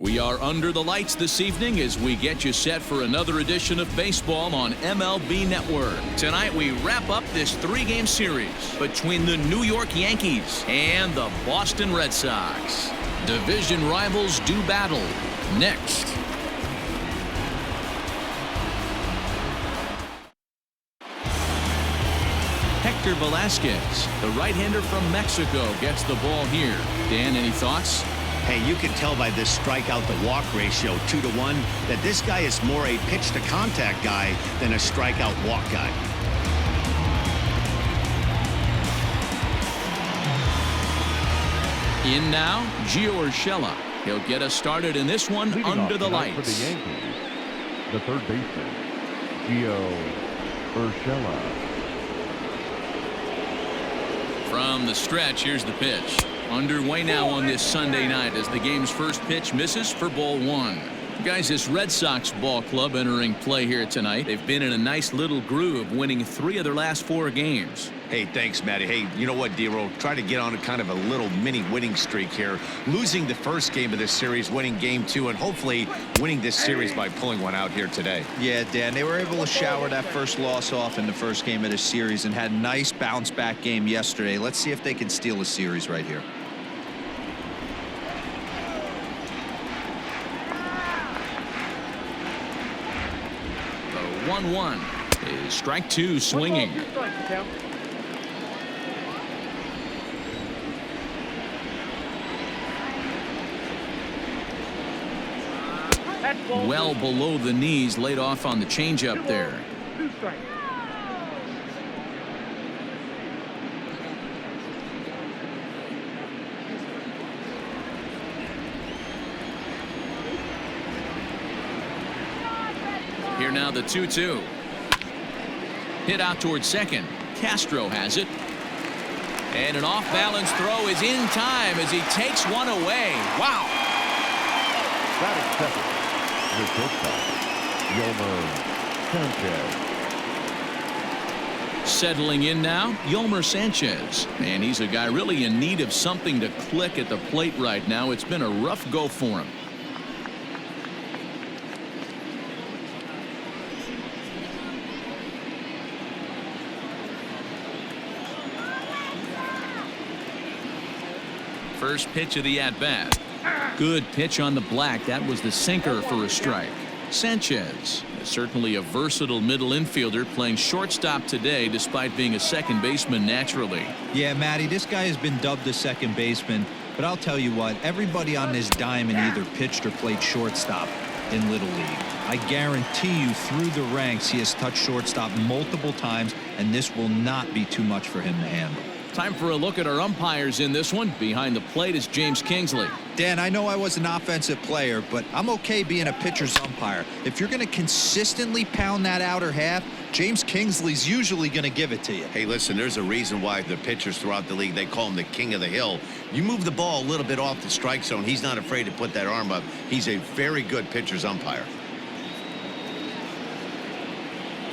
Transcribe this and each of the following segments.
We are under the lights this evening as we get you set for another edition of baseball on MLB Network. Tonight we wrap up this three-game series between the New York Yankees and the Boston Red Sox. Division rivals do battle next. Hector Velasquez, the right-hander from Mexico, gets the ball here. Dan, any thoughts? Hey, you can tell by this strikeout to walk ratio 2-to-1 that this guy is more a pitch to contact guy than a strikeout walk guy. In now, Gio Urshela. He'll get us started in this one. Leading under the lights lights. For the Yankees, the third baseman, Gio Urshela. From the stretch, here's the pitch. Underway now on this Sunday night as the game's first pitch misses for ball one. Guys, this Red Sox ball club entering play here tonight. They've been in a nice little groove, winning 3 of their last 4 games. Hey, thanks, Matty. Hey, you know what, D-Roll? Try to get on a kind of a little mini winning streak here. Losing the first game of this series, winning game 2, and hopefully winning this series by pulling one out here today. Yeah, Dan, they were able to shower that first loss off in the first game of this series and had a nice bounce-back game yesterday. Let's see if they can steal a series right here. The 1-1 is strike 2 swinging. Well below the knees, laid off on the changeup there. Here now the 2-2. Hit out towards second. Castro has it. And an off-balance throw is in time as he takes one away. Wow. Batting second, the shortstop, Yolmer Sanchez. Settling in now, Yolmer Sanchez. And he's a guy really in need of something to click at the plate right now. It's been a rough go for him. First pitch of the at-bat. Good pitch on the black. That was the sinker for a strike. Sanchez is certainly a versatile middle infielder, playing shortstop today despite being a second baseman naturally. Yeah, Matty, this guy has been dubbed a second baseman, but I'll tell you what, everybody on this diamond either pitched or played shortstop in Little League. I guarantee you through the ranks he has touched shortstop multiple times, and this will not be too much for him to handle. Time for a look at our umpires in this one. Behind the plate is James Kingsley. Dan, I know I was an offensive player, but I'm okay being a pitcher's umpire. If you're going to consistently pound that outer half, James Kingsley's usually going to give it to you. Hey, listen, there's a reason why the pitchers throughout the league, they call him the king of the hill. You move the ball a little bit off the strike zone, he's not afraid to put that arm up. He's a very good pitcher's umpire.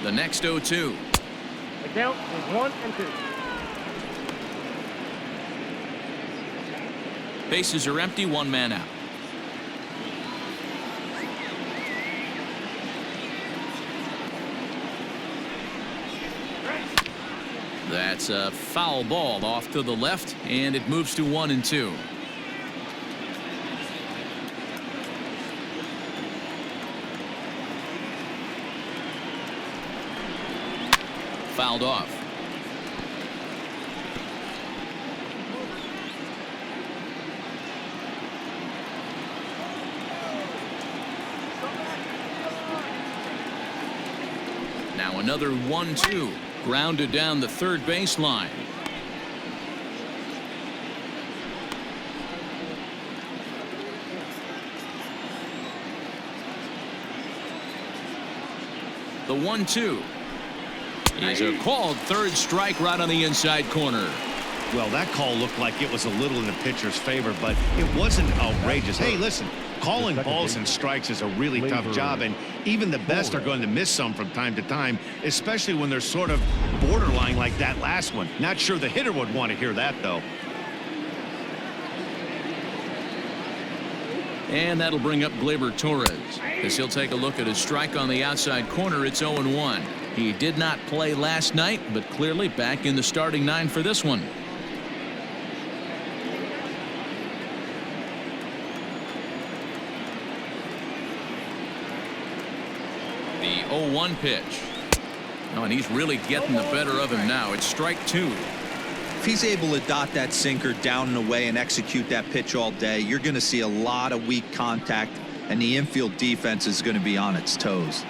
The next 0-2. The count is 1-2. Bases are empty, 1 man out. That's a foul ball off to the left, and it moves to 1-2. Fouled off. Now another 1-2. Grounded down the third baseline. The 1-2 is a called third strike right on the inside corner. Well, that call looked like it was a little in the pitcher's favor, but it wasn't outrageous. Hey, listen, calling balls and strikes is a really tough job, and even the best are going to miss some from time to time, especially when they're sort of borderline like that last one. Not sure the hitter would want to hear that, though. And that'll bring up Gleyber Torres, as he'll take a look at his strike on the outside corner. It's 0-1. He did not play last night, but clearly back in the starting 9 for this one. The 0-1 pitch. Oh, and he's really getting the better of him now. It's strike 2. If he's able to dot that sinker down and away and execute that pitch all day, you're going to see a lot of weak contact, and the infield defense is going to be on its toes.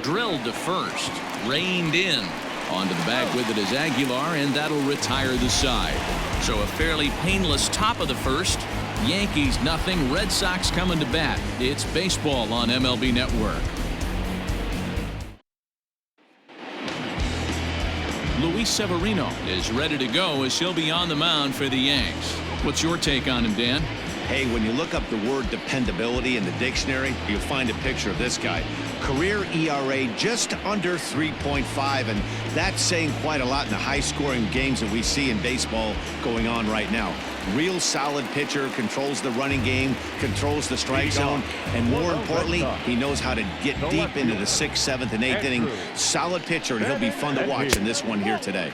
Drilled to first, reined in. Onto the bag with it is Aguilar, and that'll retire the side. So a fairly painless top of the first. Yankees nothing, Red Sox coming to bat. It's baseball on MLB Network. Luis Severino is ready to go as he'll be on the mound for the Yanks. What's your take on him, Dan? Hey, when you look up the word dependability in the dictionary, you'll find a picture of this guy. Career ERA just under 3.5, and that's saying quite a lot in the high-scoring games that we see in baseball going on right now. Real solid pitcher, controls the running game, controls the strike zone, and more importantly, he knows how to get deep into the 6th, 7th, and 8th inning. Solid pitcher, and he'll be fun to watch in this one here today.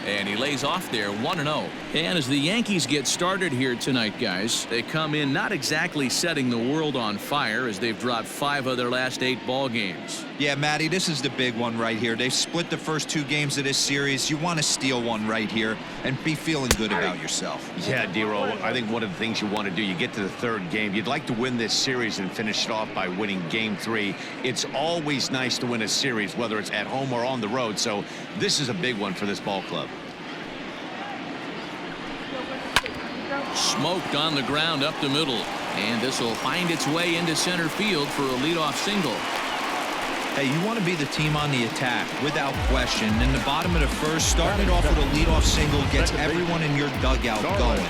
And he lays off there, 1-0. And as the Yankees get started here tonight, guys, they come in not exactly setting the world on fire, as they've dropped 5 of their last 8 ball games. Yeah, Matty, this is the big one right here. They've split the first 2 games of this series. You want to steal one right here and be feeling good about yourself. Yeah, Dero, I think one of the things you want to do, you get to the 3rd game, you'd like to win this series and finish it off by winning game 3. It's always nice to win a series, whether it's at home or on the road, so this is a big one for this ball club. Smoked on the ground up the middle, and this will find its way into center field for a leadoff single. Hey, you want to be the team on the attack, without question. In the bottom of the first, starting it off with a leadoff single gets everyone in your dugout going.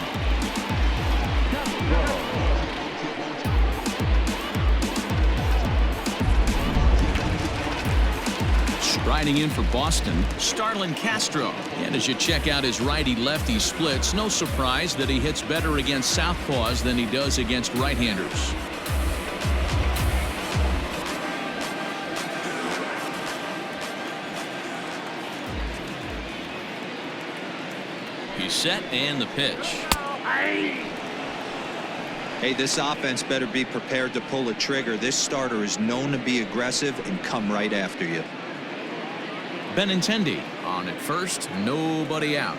Riding in for Boston, Starlin Castro. And as you check out his righty-lefty splits, no surprise that he hits better against southpaws than he does against right-handers. He's set, and the pitch. Hey, this offense better be prepared to pull a trigger. This starter is known to be aggressive and come right after you. Benintendi on at first, nobody out.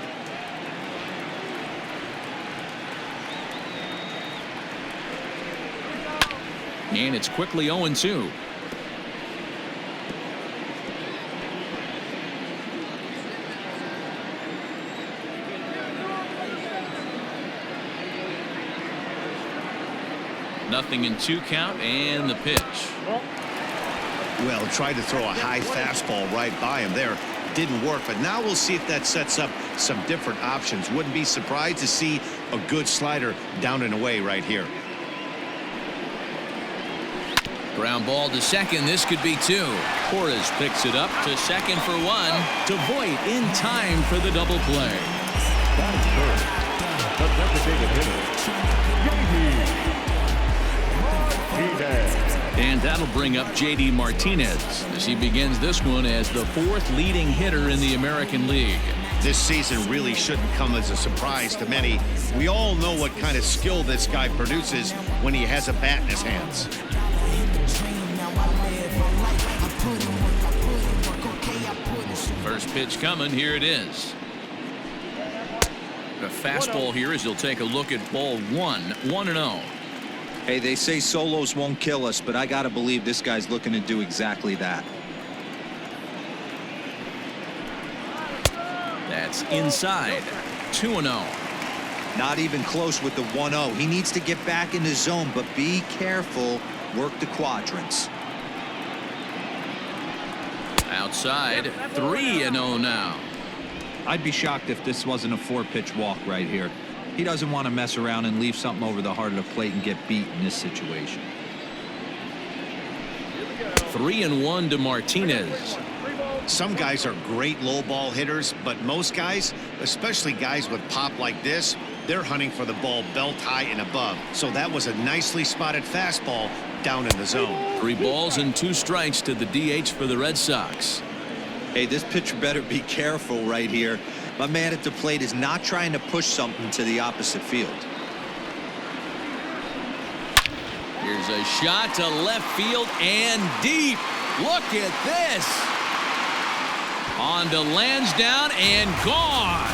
And it's quickly 0-2. Nothing in 2 count, and the pitch. Well, tried to throw a high fastball right by him there. Didn't work, but now we'll see if that sets up some different options. Wouldn't be surprised to see a good slider down and away right here. Ground ball to second. This could be 2. Torres picks it up to second for 1. To Voit in time for the double play. The designated hitter, And that'll bring up J.D. Martinez as he begins this one as the 4th leading hitter in the American League. This season really shouldn't come as a surprise to many. We all know what kind of skill this guy produces when he has a bat in his hands. First pitch coming. Here it is. The fastball here as he'll take a look at ball 1. 1-0. Hey, they say solos won't kill us, but I got to believe this guy's looking to do exactly that. That's inside. 2-0. Not even close with the 1-0. He needs to get back in the zone, but be careful. Work the quadrants. Outside. 3-0 now. I'd be shocked if this wasn't a 4-pitch walk right here. He doesn't want to mess around and leave something over the heart of the plate and get beat in this situation. 3-1 to Martinez. Some guys are great low ball hitters, but most guys, especially guys with pop like this, they're hunting for the ball belt high and above. So that was a nicely spotted fastball down in the zone. 3 balls and 2 strikes to the DH for the Red Sox. Hey, this pitcher better be careful right here. My man at the plate is not trying to push something to the opposite field. Here's a shot to left field and deep. Look at this. On to Lansdowne and gone.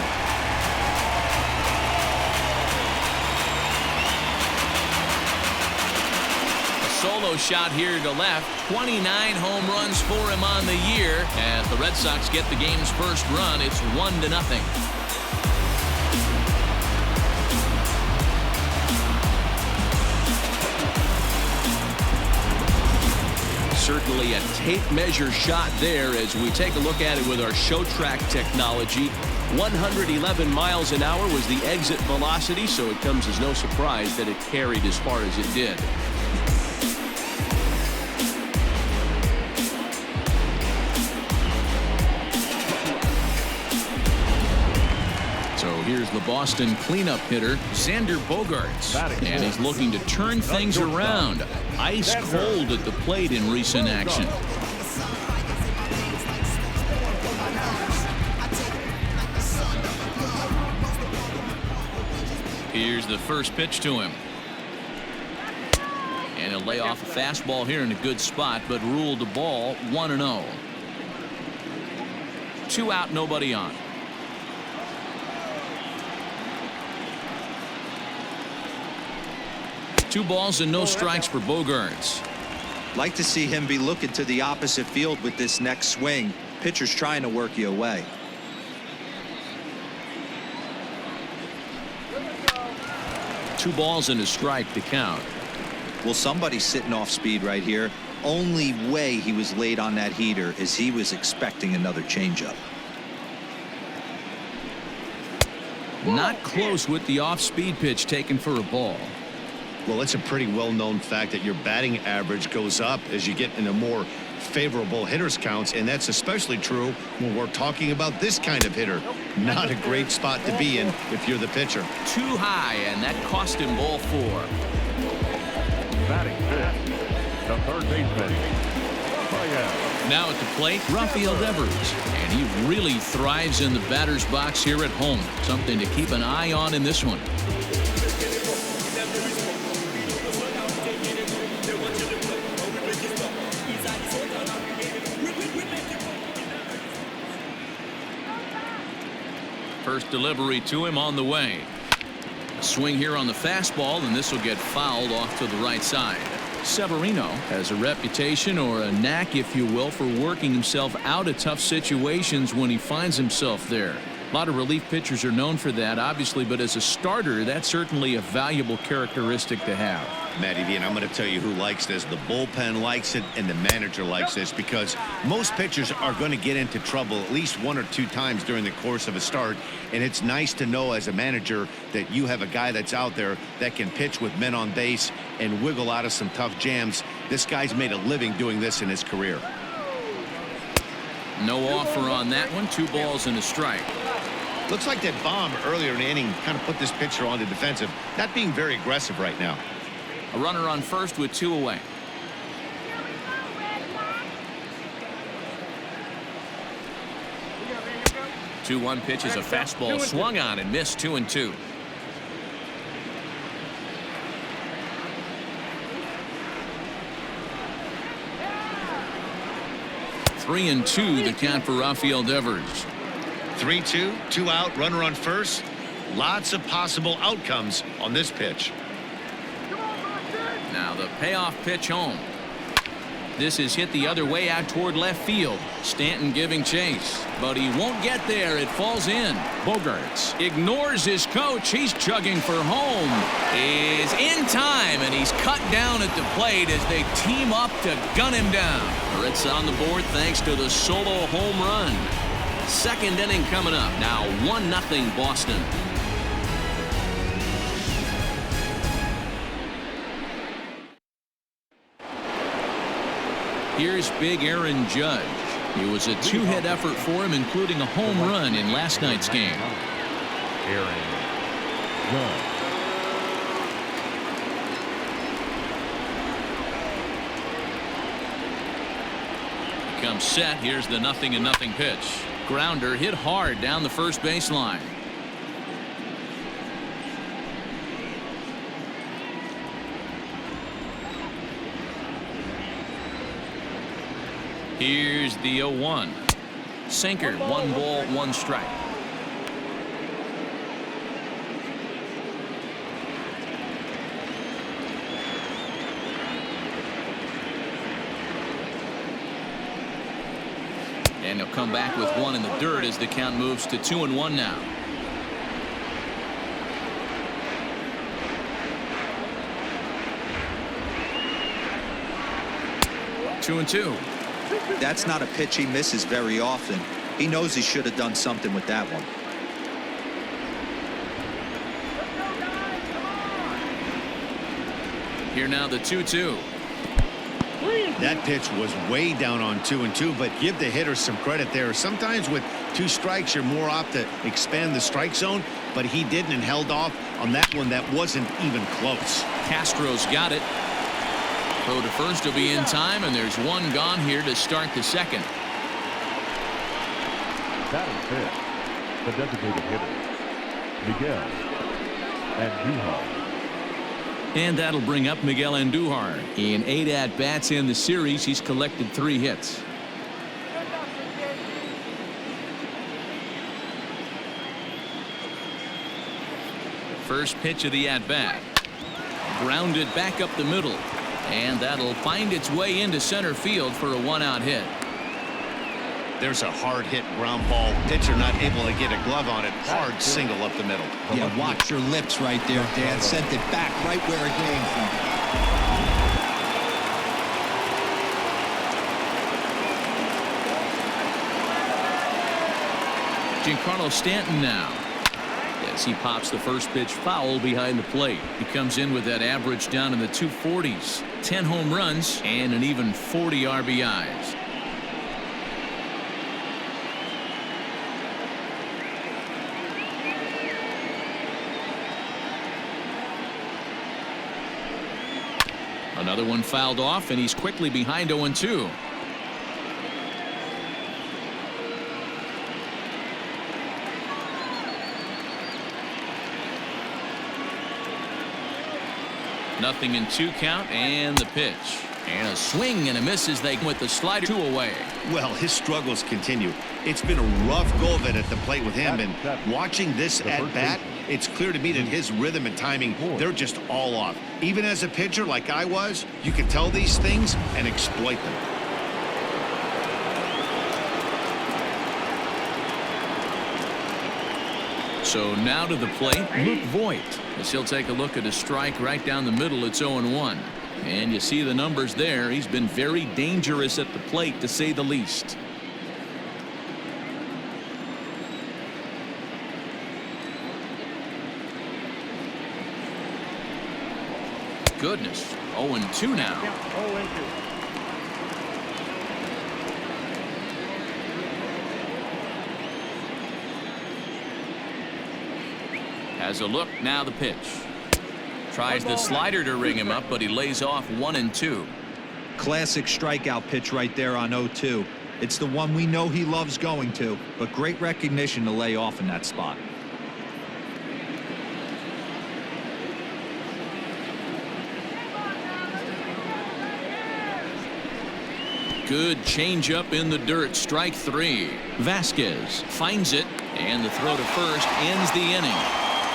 A solo shot here to left. 29 home runs for him on the year. As the Red Sox get the game's first run, it's 1-0. Certainly a tape measure shot there as we take a look at it with our show track technology. 111 miles an hour was the exit velocity, so it comes as no surprise that it carried as far as it did. So here's the Boston cleanup hitter, Xander Bogaerts, and he's looking to turn things around. Ice cold at the plate in recent action. Here's the first pitch to him. And he'll lay off a fastball here in a good spot, but ruled the ball 1-0. 2 out, nobody on. 2 balls and no strikes for Bogaerts. Like to see him be looking to the opposite field with this next swing. Pitcher's trying to work you away. Two balls and a strike to count. Well, somebody's sitting off speed right here. Only way he was late on that heater is he was expecting another changeup. Not close with the off-speed pitch taken for a ball. Well, it's a pretty well-known fact that your batting average goes up as you get into more favorable hitters counts, and that's especially true when we're talking about this kind of hitter. Not a great spot to be in if you're the pitcher. Too high, and that cost him ball 4. Batting fifth, the third baseman. Now at the plate, Rafael Devers, and he really thrives in the batter's box here at home. Something to keep an eye on in this one. First delivery to him on the way. Swing here on the fastball, and this will get fouled off to the right side. Severino has a reputation, or a knack if you will, for working himself out of tough situations when he finds himself there. A lot of relief pitchers are known for that, obviously, but as a starter, that's certainly a valuable characteristic to have. Matty V, and I'm going to tell you who likes this. The bullpen likes it, and the manager likes this, because most pitchers are going to get into trouble at least 1 or 2 times during the course of a start, and it's nice to know as a manager that you have a guy that's out there that can pitch with men on base and wiggle out of some tough jams. This guy's made a living doing this in his career. No offer on that one. 2 balls and a strike. Looks like that bomb earlier in the inning kind of put this pitcher on the defensive, not being very aggressive right now. A runner on first with 2 away. The 2-1 pitch is a fastball swung on and missed. 2-2. Three and 2 the count for Rafael Devers. 3-2, 2 out, runner on first. Lots of possible outcomes on this pitch. Now the payoff pitch home. This is hit the other way out toward left field. Stanton giving chase, but he won't get there. It falls in. Bogaerts ignores his coach. He's chugging for home. Is in time, and he's cut down at the plate as they team up to gun him down. The Red Sox on the board thanks to the solo home run. Second inning coming up. Now 1-0 Boston. Here's big Aaron Judge. It was a two-hit effort for him, including a home run in last night's game. Aaron Judge. Comes set. Here's the 0-0 pitch. Grounder hit hard down the first baseline. Here's the 0-1. Sinker. 1 ball, 1 strike. And he'll come back with 1 in the dirt as the count moves to 2-1 now. Two and two. That's not a pitch he misses very often. He knows he should have done something with that one. Here now the 2-2. That pitch was way down on 2-2, but give the hitter some credit there. Sometimes with 2 strikes, you're more apt to expand the strike zone, but he didn't and held off on that one that wasn't even close. Castro's got it. Throw to first will be in time, and there's 1 gone here to start the second. That is it. The designated hitter, Miguel Andujar. And that'll bring up Miguel Andujar. In 8 at-bats in the series, he's collected 3 hits. First pitch of the at-bat. Grounded back up the middle. And that'll find its way into center field for a 1-out hit. There's a hard hit ground ball. Pitcher not able to get a glove on it. Hard single up the middle. Yeah, watch your lips right there, Dan. Sent it back right where it came from. Giancarlo Stanton now. As he pops the first pitch foul behind the plate. He comes in with that average down in the 240s. 10 home runs and an even 40 RBIs. Another one fouled off, and he's quickly behind 0-2. Nothing in 2 count, and the pitch. And a swing and a miss as they with the slider 2 away. Well, his struggles continue. It's been a rough go of it at the plate with him, and watching this at-bat, it's clear to me that his rhythm and timing, they're just all off. Even as a pitcher like I was, you can tell these things and exploit them. So now to the plate, Luke Voigt, as he'll take a look at a strike right down the middle. It's 0-1. And you see the numbers there. He's been very dangerous at the plate, to say the least. Goodness. 0-2 now. 0-2. Has a look. Now the pitch. Tries the slider to ring him up, but he lays off 1-2. Classic strikeout pitch right there on 0-2. It's the one we know he loves going to, but great recognition to lay off in that spot. Good changeup in the dirt. Strike 3. Vasquez finds it, and the throw to first ends the inning.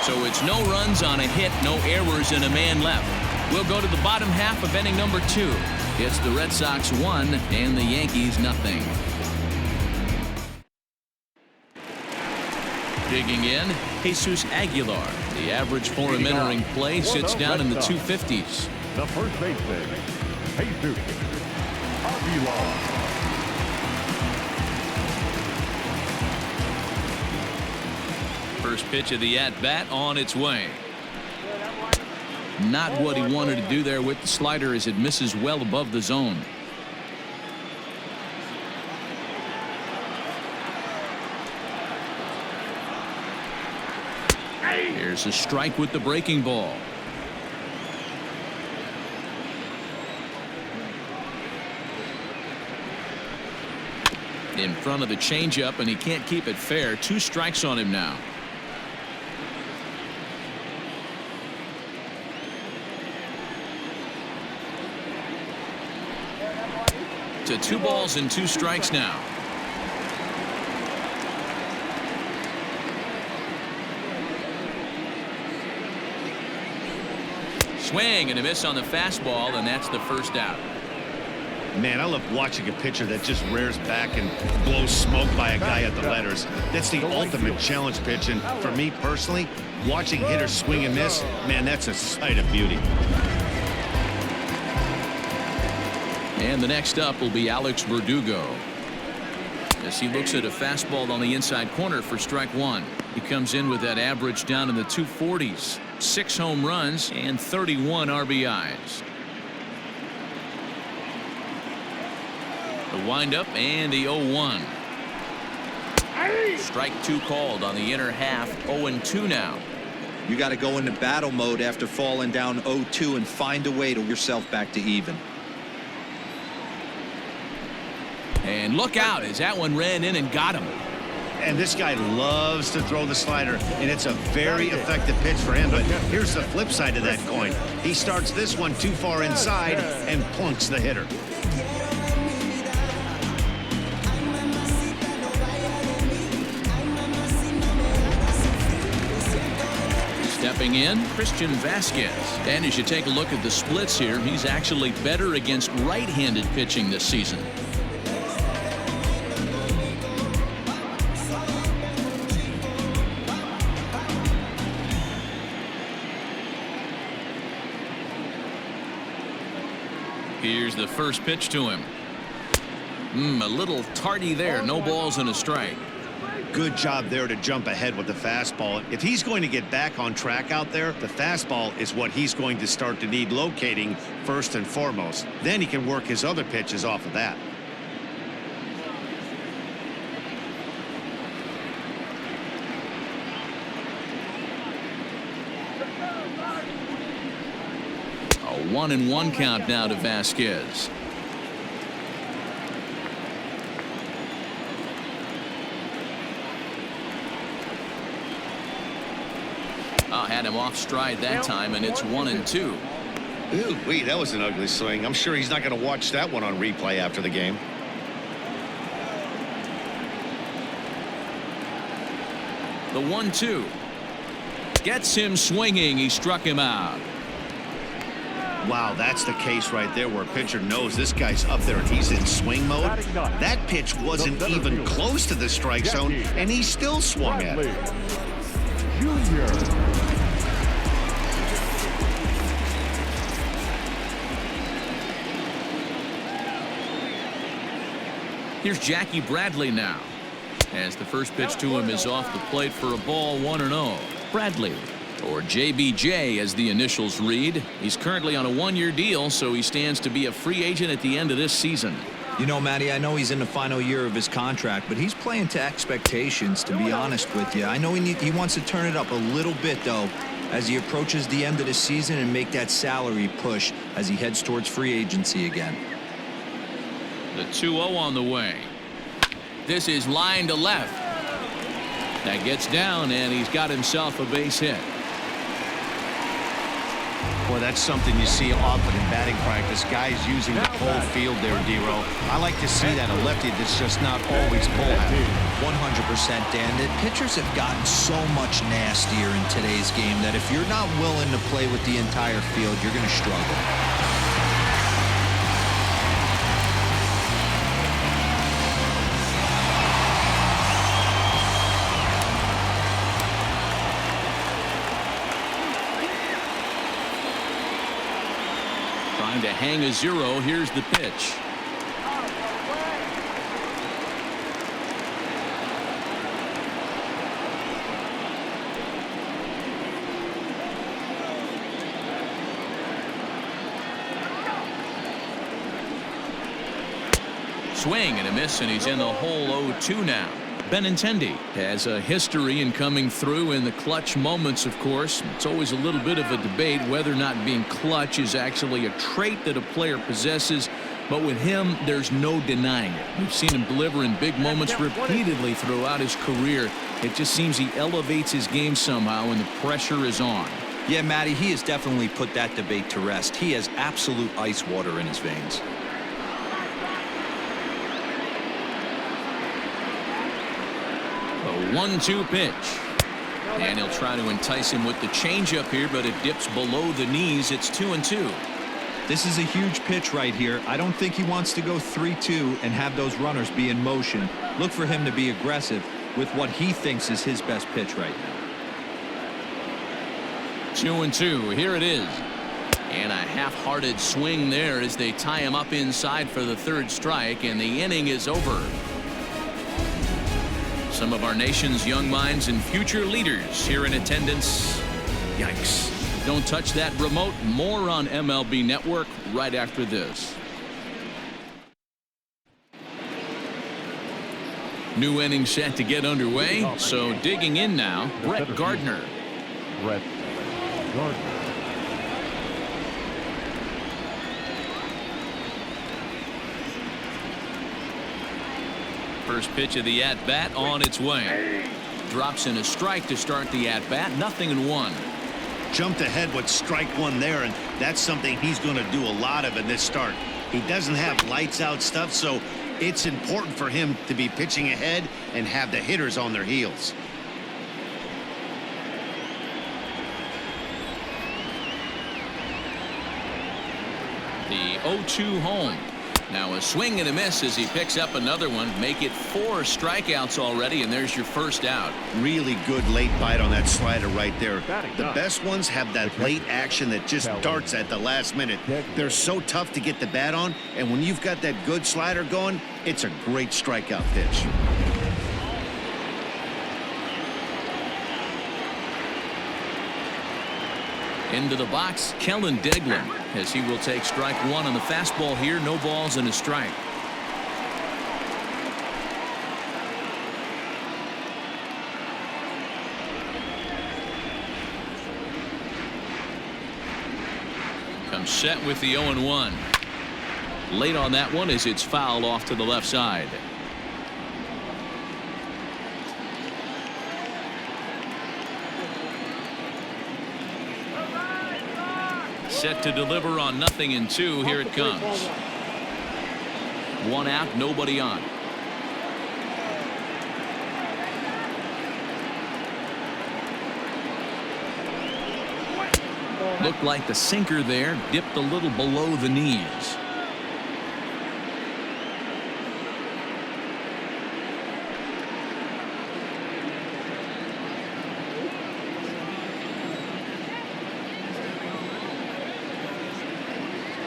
So it's no runs on a hit, no errors, and a man left. We'll go to the bottom half of inning number 2. It's the Red Sox 1 and the Yankees nothing. Digging in, Jesus Aguilar. The average for him entering play sits down in the 250s. The first baseman, Jesus Aguilar. First pitch of the at-bat on its way. Not what he wanted to do there with the slider, as it misses well above the zone. Here's a strike with the breaking ball. In front of the changeup, and he can't keep it fair. 2 strikes on him now. To 2 balls and 2 strikes now. Swing and a miss on the fastball, and that's the first out. Man, I love watching a pitcher that just rears back and blows smoke by a guy at the letters. That's the ultimate challenge pitch, and for me personally, watching hitters swing and miss, man, that's a sight of beauty. And the next up will be Alex Verdugo, as he looks at a fastball on the inside corner for strike 1. He comes in with that average down in the 240s. 6 home runs and 31 RBIs. The windup and the 0-1. Strike 2 called on the inner half. 0-2 now. You got to go into battle mode after falling down 0-2 and find a way to yourself back to even. And look out as that one ran in and got him. And this guy loves to throw the slider, and it's a very effective pitch for him. But here's the flip side of that coin. He starts this one too far inside and plunks the hitter. Stepping in, Christian Vasquez. And as you take a look at the splits here, he's actually better against right-handed pitching this season. Here's the first pitch to him. A little tardy there. No balls and a strike. Good job there to jump ahead with the fastball. If he's going to get back on track out there, the fastball is what he's going to start to need locating first and foremost. Then he can work his other pitches off of that. A 1-1 count now to Vasquez. Had him off stride that time, and it's 1-2. Ooh, wait, that was an ugly swing. I'm sure he's not going to watch that one on replay after the game. The 1-2 gets him swinging. He struck him out. Wow, that's the case right there where a pitcher knows this guy's up there and he's in swing mode. That pitch wasn't even close to the strike zone, and he still swung at it. Here's Jackie Bradley now, as the first pitch to him is off the plate for a ball. 1-0. Bradley, or JBJ as the initials read. He's currently on a 1-year deal, so he stands to be a free agent at the end of this season. You know, Matty, I know he's in the final year of his contract, but he's playing to expectations, to be honest with you. I know he wants to turn it up a little bit, though, as he approaches the end of the season and make that salary push as he heads towards free agency again. The 2-0 on the way. This is line to left. That gets down, and he's got himself a base hit. Boy, that's something you see often in batting practice. Guys using the whole field there, D-Roll. I like to see that. A lefty that's just not always pull happy. 100%, Dan. The pitchers have gotten so much nastier in today's game that if you're not willing to play with the entire field, you're going to struggle. Trying to hang a 0. Here's the pitch. Swing and a miss, and he's in the hole. 0-2 now. Benintendi has a history in coming through in the clutch moments, of course. It's always a little bit of a debate whether or not being clutch is actually a trait that a player possesses. But with him, there's no denying it. We've seen him deliver in big moments repeatedly throughout his career. It just seems he elevates his game somehow when the pressure is on. Yeah, Matty, he has definitely put that debate to rest. He has absolute ice water in his veins. A 1-2 pitch. And he'll try to entice him with the changeup here, but it dips below the knees. It's 2-2. This is a huge pitch right here. I don't think he wants to go 3-2 and have those runners be in motion. Look for him to be aggressive with what he thinks is his best pitch right now. 2-2. Here it is. And a half-hearted swing there as they tie him up inside for the third strike, and the inning is over. Some of our nation's young minds and future leaders here in attendance. Yikes. Don't touch that remote. More on MLB Network right after this. New inning set to get underway. So digging in now, Brett Gardner. Brett Gardner. First pitch of the at-bat on its way. Drops in a strike to start the at-bat. 0-1. Jumped ahead with strike one there, and that's something he's going to do a lot of in this start. He doesn't have lights out stuff, so it's important for him to be pitching ahead and have the hitters on their heels. The 0-2 home. Now a swing and a miss as he picks up another one. Make it 4 strikeouts already, and there's your first out. Really good late bite on that slider right there. The best ones have that late action that just darts at the last minute. They're so tough to get the bat on, and when you've got that good slider going, it's a great strikeout pitch. Into the box, Kellen Deglin, as he will take strike one on the fastball here. No balls and a strike. Comes set with the 0-1. Late on that one as it's fouled off to the left side. Set to deliver on 0-2. Here it comes. 1 out, nobody on. Looked like the sinker there dipped a little below the knees.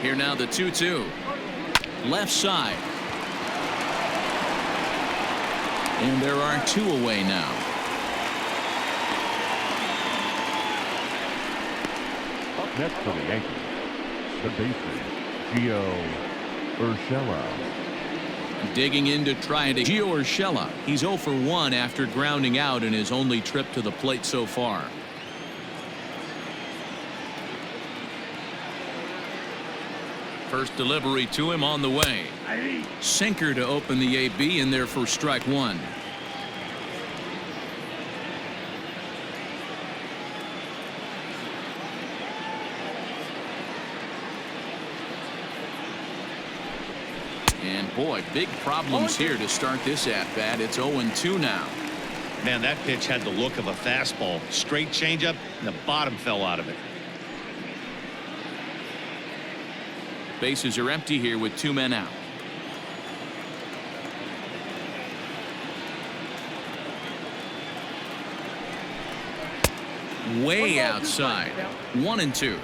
Here now the 2-2. Left side. And there are 2 away now. Up next for the Yankees, the baseman, Gio Urshela. Digging in to try it. Gio Urshela. He's 0 for 1 after grounding out in his only trip to the plate so far. First delivery to him on the way. Sinker to open the AB, in there for strike one. And boy, big problems here to start this at-bat. It's 0-2 now. Man, that pitch had the look of a fastball. Straight changeup, and the bottom fell out of it. Bases are empty here with 2 men out. Way outside. 1-2.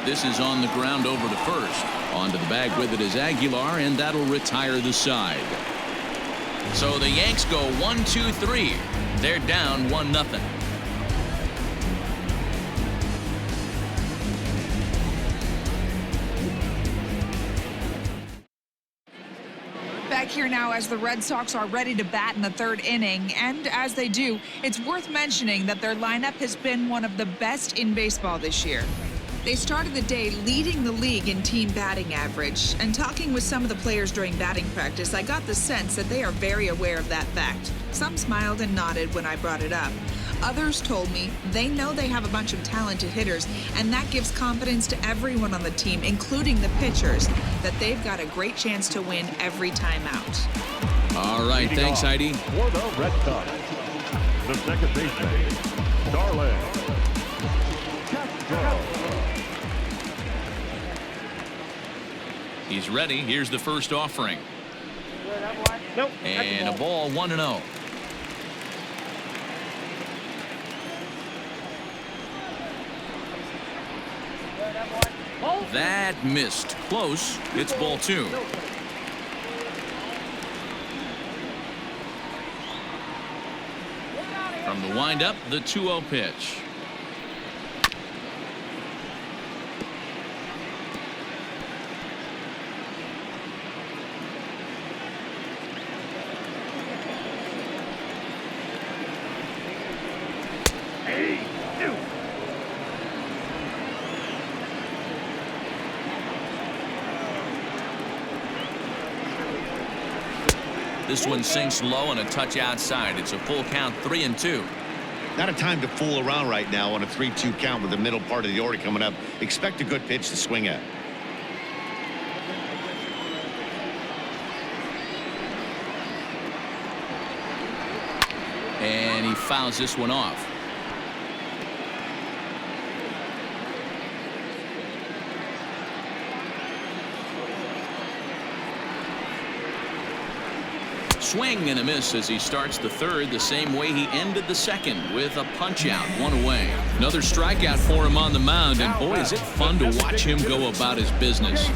This is on the ground over to first. Onto the bag with it is Aguilar, and that'll retire the side. So the Yanks go 1-2-3. They're down 1-0. here now as the Red Sox are ready to bat in the third inning. And as they do, it's worth mentioning that their lineup has been one of the best in baseball this year. They started the day leading the league in team batting average. And talking with some of the players during batting practice, I got the sense that they are very aware of that fact. Some smiled and nodded when I brought it up. Others told me they know they have a bunch of talented hitters, and that gives confidence to everyone on the team, including the pitchers, that they've got a great chance to win every time out. All right, thanks, Heidi. For the Red Sox, the second baseman, Starling Castro. He's ready. Here's the first offering. Nope. And a ball, 1-0. That missed. Close. It's ball 2. From the windup, the 2-0 pitch. This one sinks low and a touch outside. It's a full count, 3-2. Not a time to fool around right now on a 3-2 count with the middle part of the order coming up. Expect a good pitch to swing at. And he fouls this one off. Swing and a miss as he starts the third the same way he ended the second, with a punch out, 1 away. Another strikeout for him on the mound, and boy, is it fun to watch him go about his business.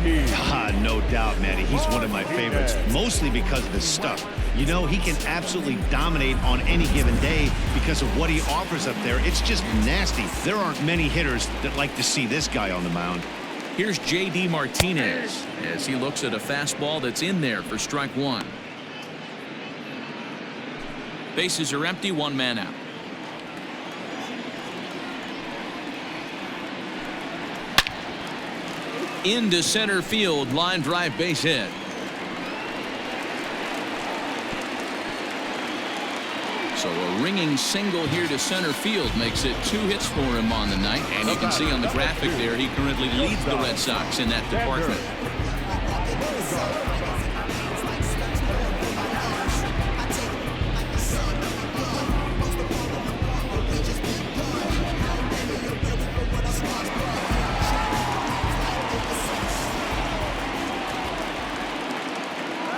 No doubt, Matty. He's one of my favorites, mostly because of his stuff. You know, he can absolutely dominate on any given day because of what he offers up there. It's just nasty. There aren't many hitters that like to see this guy on the mound. Here's J.D. Martinez as he looks at a fastball that's in there for strike 1. Bases are empty, 1 man out. Into center field, line drive, base hit. So a ringing single here to center field makes it 2 hits for him on the night. And you can see on the graphic there, he currently leads the Red Sox in that department.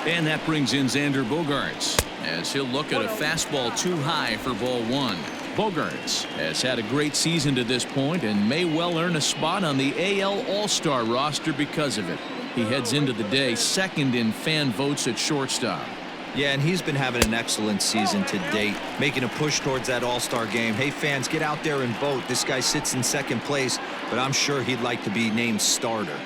And that brings in Xander Bogaerts as he'll look at a fastball too high for ball 1. Bogaerts has had a great season to this point and may well earn a spot on the AL All-Star roster because of it. He heads into the day second in fan votes at shortstop. Yeah, and he's been having an excellent season to date, making a push towards that All-Star game. Hey, fans, get out there and vote. This guy sits in second place, but I'm sure he'd like to be named starter.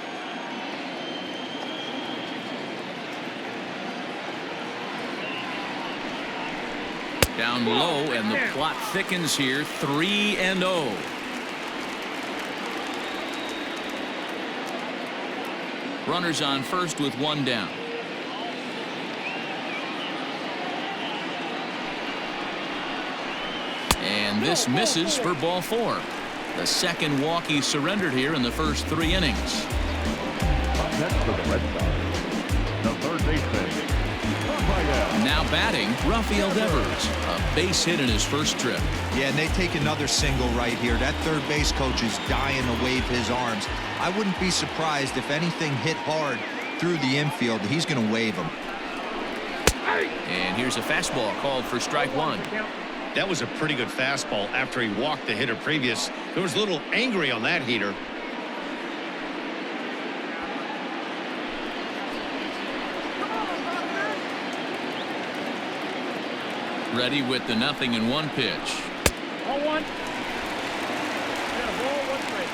Down low, and the plot thickens here, 3-0. Runners on first with 1 down. And this misses for ball 4. The second walk he surrendered here in the first 3 innings. Up next for the Red Sox, the third baseman, Now batting, Rafael Devers. A base hit in his first trip. Yeah, and they take another single right here. That third base coach is dying to wave his arms. I wouldn't be surprised if anything hit hard through the infield. He's going to wave them. And here's a fastball called for strike 1. That was a pretty good fastball after he walked the hitter previous. There was a little angry on that heater. Ready with the 0-1 pitch. 0-1. Ball 1 strike.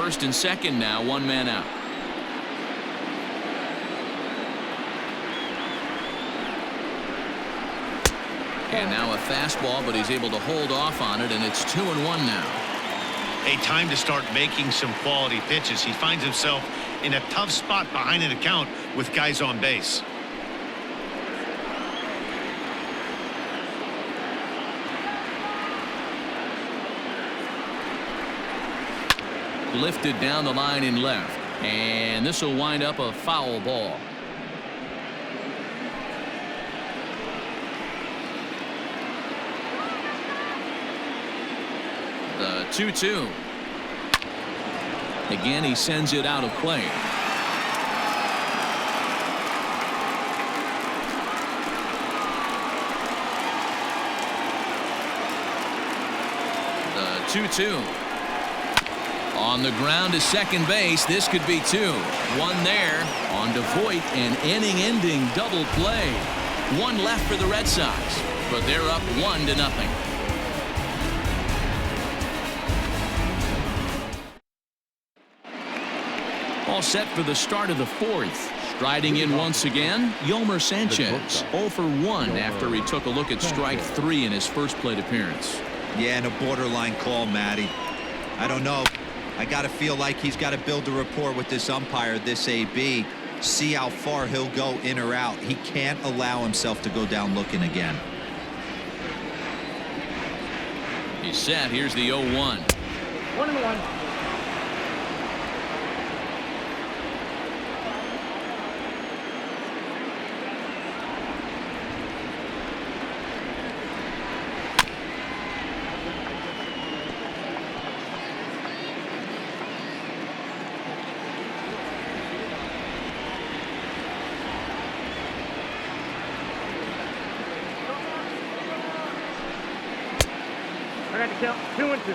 first and second now, one man out. And now a fastball, but he's able to hold off on it, and it's 2-1 now. A time to start making some quality pitches. He finds himself in a tough spot behind an account with guys on base. Lifted down the line in left, and this will wind up a foul ball. The 2-2. Again, he sends it out of play. The 2-2. On the ground to second base. This could be two. One there on to Voit, an inning-ending double play. One left for the Red Sox, but they're up 1-0. All set for the start of the fourth. Striding in once again, Yomer Sanchez, 0 for 1 after he took a look at strike 3 in his first plate appearance. Yeah, and a borderline call, Matty. I don't know. I got to feel like he's got to build a rapport with this umpire, this AB, see how far he'll go in or out. He can't allow himself to go down looking again. He's set. Here's the 0-1. 1-1. I got to count 2-2.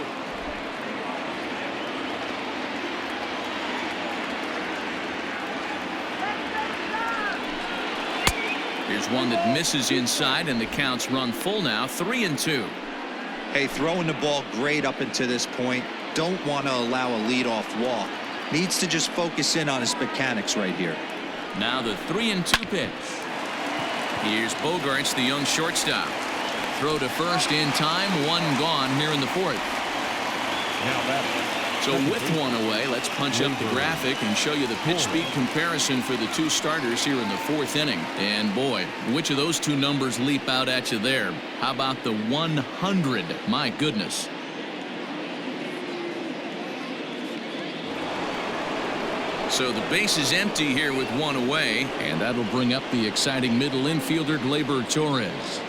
Here's one that misses inside, and the count's run full now, 3-2. Hey, throwing the ball great up until this point. Don't want to allow a leadoff walk. Needs to just focus in on his mechanics right here. Now the 3-2 pitch. Here's Bogaerts, the young shortstop. Throw to first in time, one gone here in the fourth. So with one away, let's punch up the graphic and show you the pitch speed comparison for the two starters here in the fourth inning. And boy, which of those two numbers leap out at you there? How about the 100? My goodness. So the base is empty here with one away, and that'll bring up the exciting middle infielder Gleyber Torres.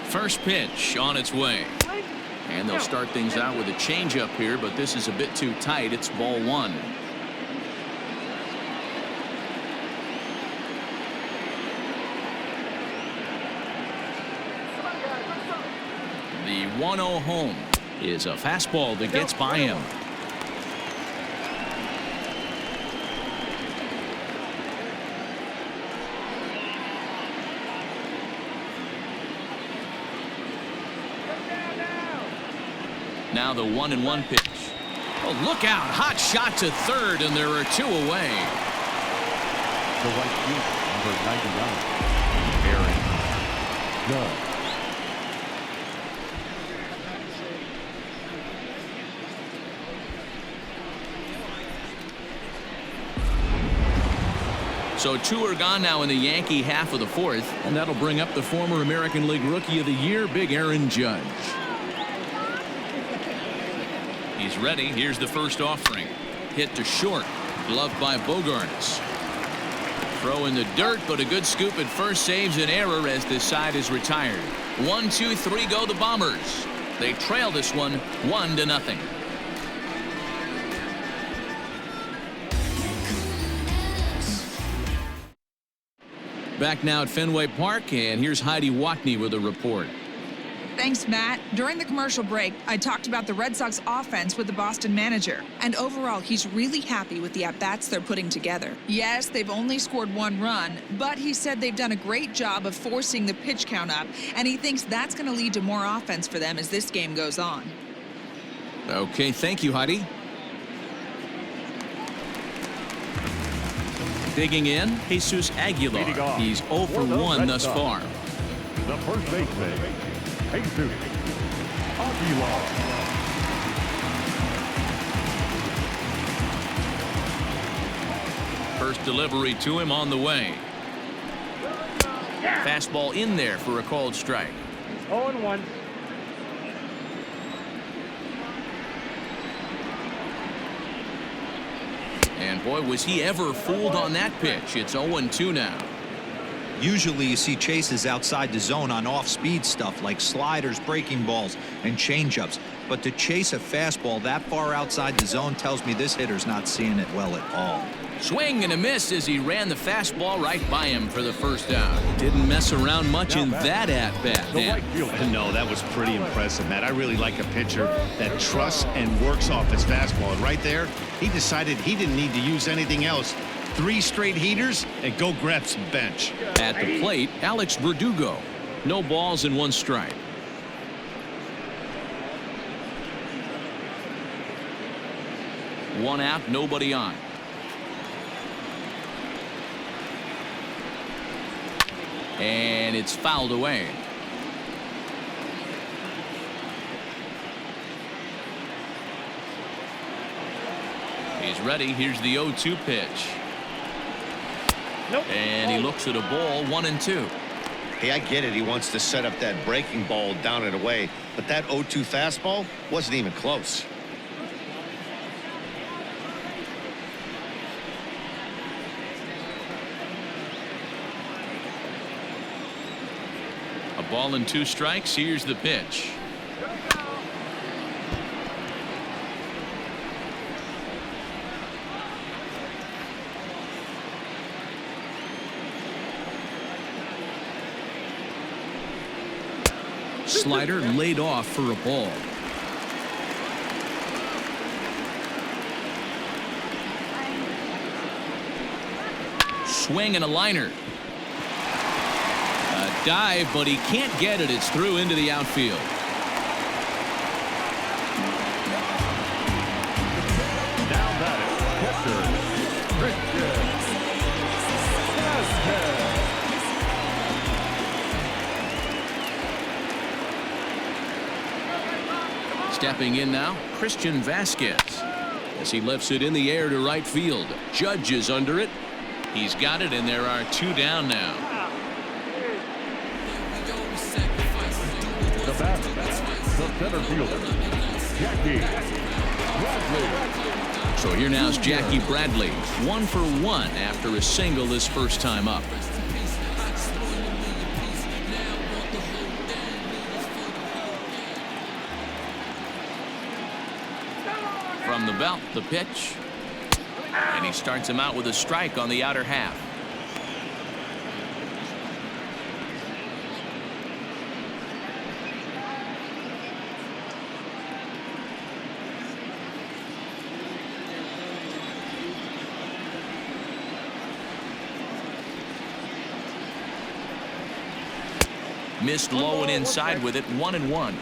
First pitch on its way. And they'll start things out with a changeup here, but this is a bit too tight. It's ball one. The 1-0 home is a fastball that gets by him. Now the 1-1 pitch. Oh, look out. Hot shot to third, and there are two away. The right fielder, number 99, Aaron Judge. So two are gone now in the Yankee half of the fourth, and that'll bring up the former American League Rookie of the Year, Big Aaron Judge. He's ready. Here's the first offering. Hit to short. Gloved by Bogaerts. Throw in the dirt, but a good scoop at first saves an error as this side is retired. 1, 2, 3 go the Bombers. They trail this one 1-0. Back now at Fenway Park, and here's Heidi Watney with a report. Thank Thanks, Matt. During the commercial break, I talked about the Red Sox offense with the Boston manager. And overall, he's really happy with the at-bats they're putting together. Yes, they've only scored 1 run, but he said they've done a great job of forcing the pitch count up, and he thinks that's going to lead to more offense for them as this game goes on. Okay, thank you, Heidi. Digging in, Jesus Aguilar. He's 0 for 1 thus far. The first baseman, Jesus Aguilar. First delivery to him on the way. Fastball in there for a called strike. 0-1. And boy, was he ever fooled on that pitch. It's 0-2 now. Usually you see chases outside the zone on off-speed stuff like sliders, breaking balls, and changeups. But to chase a fastball that far outside the zone tells me this hitter's not seeing it well at all. Swing and a miss as he ran the fastball right by him for the first out. Didn't mess around much in that at-bat. No, that was pretty impressive, Matt. I really like a pitcher that trusts and works off his fastball. And right there, he decided he didn't need to use anything else. 3 straight heaters and go grab some bench. At the plate, Alex Verdugo. No balls and 1 strike. One out, nobody on. And it's fouled away. He's ready. Here's the 0-2 pitch. Nope. And he looks at a ball, 1-2. Hey, I get it. He wants to set up that breaking ball down and away. But that 0-2 fastball wasn't even close. A ball and 2 strikes. Here's the pitch. Slider laid off for a ball. Swing and a liner. A dive, but he can't get it. It's through into the outfield. Now batting, catcher, Christian. Stepping in now, Christian Vasquez. As he lifts it in the air to right field. Judge is under it. He's got it, and there are 2 down now. The batter, the center fielder, Jackie Bradley. So here now is Jackie Bradley. 1 for 1 after a single his first time up. From the belt, the pitch. And he starts him out with a strike on the outer half. Missed low and inside with it, 1-1.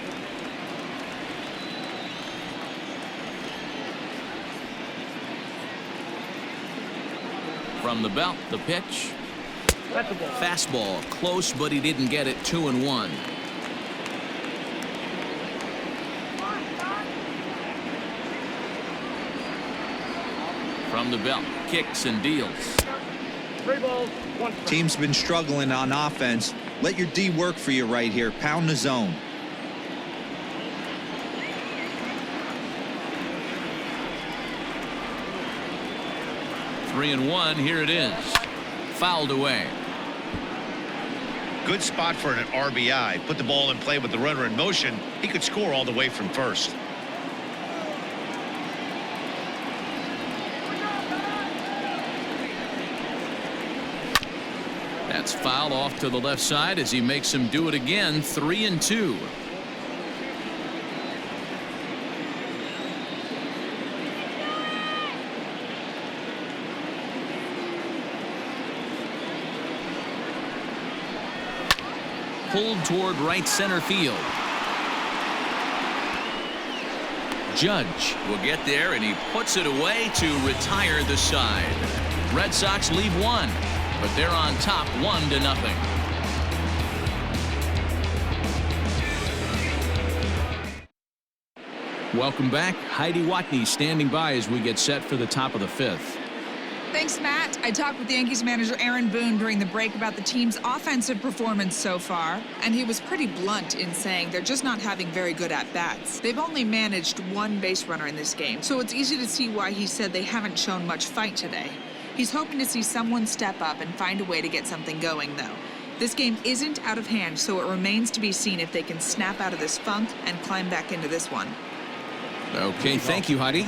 From the belt, the pitch. That's a ball. Fastball, close, but he didn't get it. 2-1. From the belt, kicks and deals. 3 balls, 1 strike. Team's been struggling on offense. Let your D work for you right here. Pound the zone. Three and 1. Here it is. Fouled away. Good spot for an RBI. Put the ball in play with the runner in motion. He could score all the way from first. That's foul off to the left side as he makes him do it again. 3 and 2. pulled toward right center field. Judge will get there, and he puts it away to retire the side. Red Sox leave one, but they're on top 1-0. Welcome back. Heidi Watney standing by as we get set for the top of the 5th. Thanks, Matt. I talked with Yankees manager Aaron Boone during the break about the team's offensive performance so far, and he was pretty blunt in saying they're just not having very good at-bats. They've only managed one base runner in this game, so it's easy to see why he said they haven't shown much fight today. He's hoping to see someone step up and find a way to get something going, though. This game isn't out of hand, so it remains to be seen if they can snap out of this funk and climb back into this one. Okay, thank you, Heidi.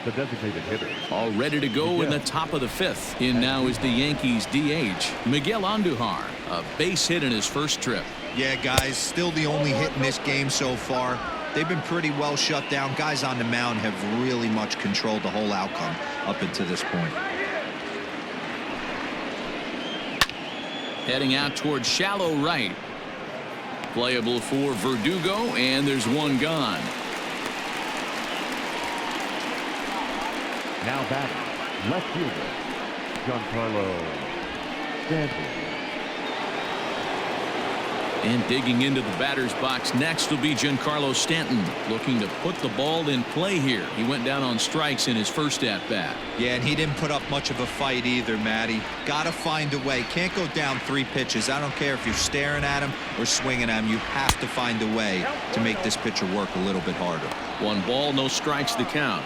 The designated hitter. All ready to go in the top of the 5th. In now is the Yankees DH, Miguel Andujar, a base hit in his first trip. Yeah, guys, still the only hit in this game so far. They've been pretty well shut down. Guys on the mound have really much controlled the whole outcome up until this point. Heading out towards shallow right. Playable for Verdugo, and there's one gone. Now batting, left fielder, Giancarlo Stanton. And digging into the batter's box next will be Giancarlo Stanton, looking to put the ball in play here. He went down on strikes in his first at-bat. Yeah, and he didn't put up much of a fight either, Matty. Gotta find a way. Can't go down 3 pitches. I don't care if you're staring at him or swinging at him. You have to find a way to make this pitcher work a little bit harder. 1 ball, no strikes the count.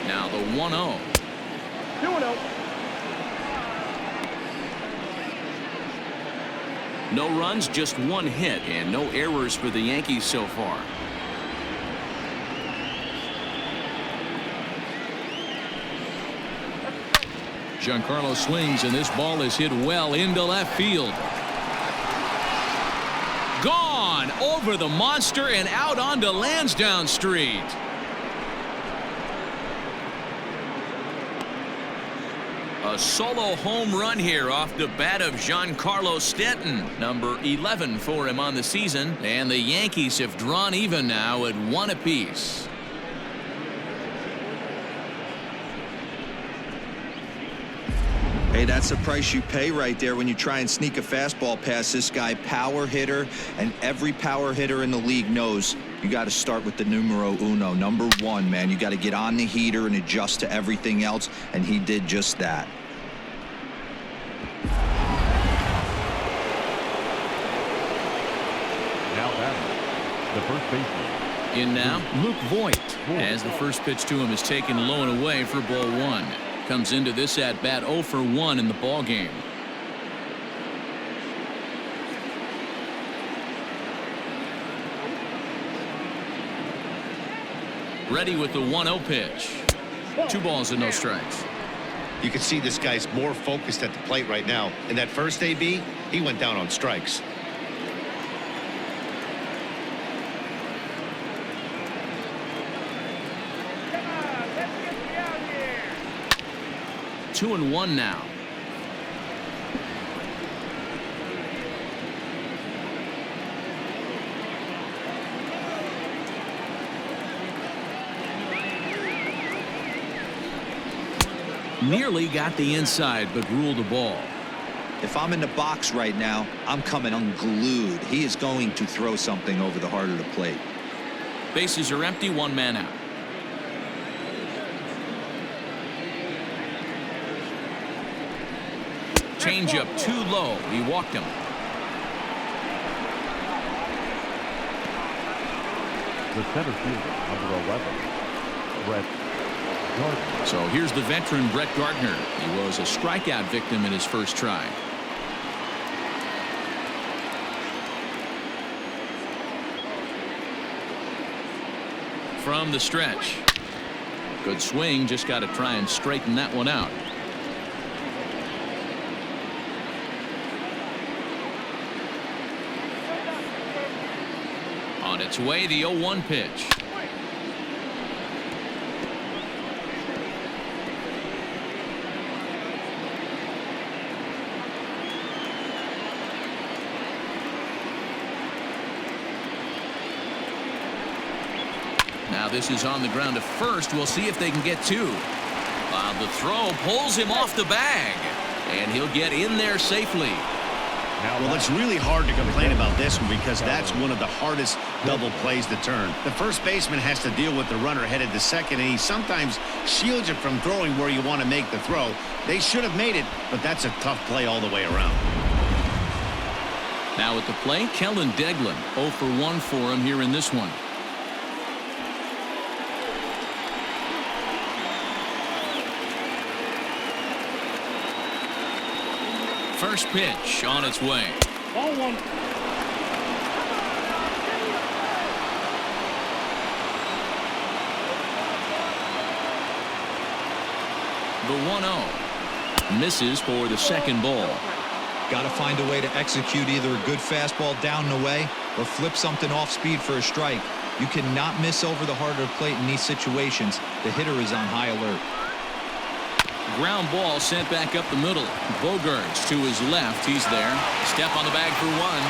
Now the 1-0. 2-0. No runs, just 1 hit, and no errors for the Yankees so far. Giancarlo swings, and this ball is hit well into left field. Gone over the monster and out onto Lansdowne Street. A solo home run here off the bat of Giancarlo Stanton, number 11 for him on the season, and the Yankees have drawn even now at 1 apiece. Hey, that's the price you pay right there when you try and sneak a fastball past this guy. Power hitter, and every power hitter in the league knows you got to start with the numero uno, number 1, man. You got to get on the heater and adjust to everything else, and he did just that. Now batting, the first baseman. In now, Luke Voigt, as the first pitch to him is taken low and away for ball 1. Comes into this at bat 0 for 1 in the ball game. Ready with the 1-0 pitch. 2 balls and no strikes. You can see this guy's more focused at the plate right now. In that first AB, he went down on strikes. Come on, let's get you out here. 2-1 now. Nearly got the inside, but ruled the ball. If I'm in the box right now, I'm coming unglued. He is going to throw something over the heart of the plate. Bases are empty, 1 man out. Changeup too low. He walked him. The center fielder, number 11, Brett Gardner. So here's the veteran Brett Gardner. He was a strikeout victim in his first try. From the stretch. Good swing, just got to try and straighten that one out. On its way, the 0-1 pitch. Now this is on the ground to first. We'll see if they can get two. The throw pulls him off the bag, and he'll get in there safely. Well, it's really hard to complain about this one because that's one of the hardest double plays to turn. The first baseman has to deal with the runner headed to second, and he sometimes shields you from throwing where you want to make the throw. They should have made it, but that's a tough play all the way around. Now at the plate, Kellen Deglin, 0 for 1 for him here in this one. First pitch on its way. Ball one. The 1-0 misses for the second ball. Got to find a way to execute either a good fastball down and away or flip something off speed for a strike. You cannot miss over the heart of the plate in these situations. The hitter is on high alert. Ground ball sent back up the middle. Bogarts to his left. He's there. Step on the bag for one.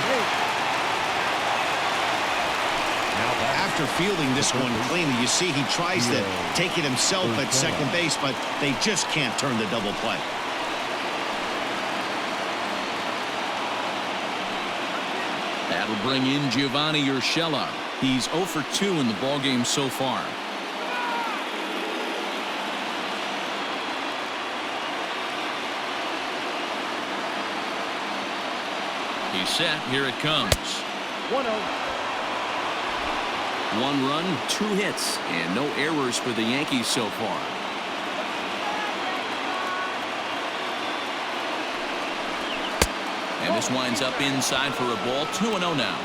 After fielding this one cleanly, you see he tries to take it himself at second base, but they just can't turn the double play. That'll bring in Giovanni Urshela. He's 0 for 2 in the ballgame so far. He's set. Here it comes. 1-0. 1 run, 2 hits, and no errors for the Yankees so far. And this winds up inside for a ball. 2-0 now.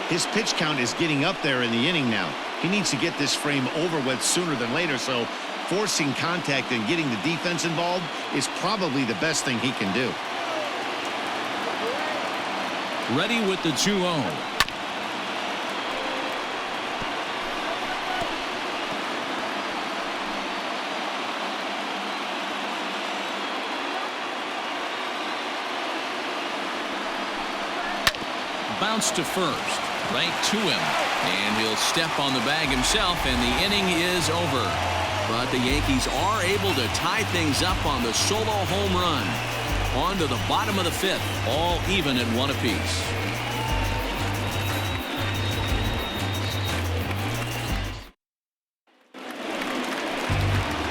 His pitch count is getting up there in the inning now. He needs to get this frame over with sooner than later, so forcing contact and getting the defense involved is probably the best thing he can do. Ready with the 2-0. Bounce to first, right to him, and he'll step on the bag himself, and the inning is over. But the Yankees are able to tie things up on the solo home run. On to the bottom of the 5th, all even at 1 apiece.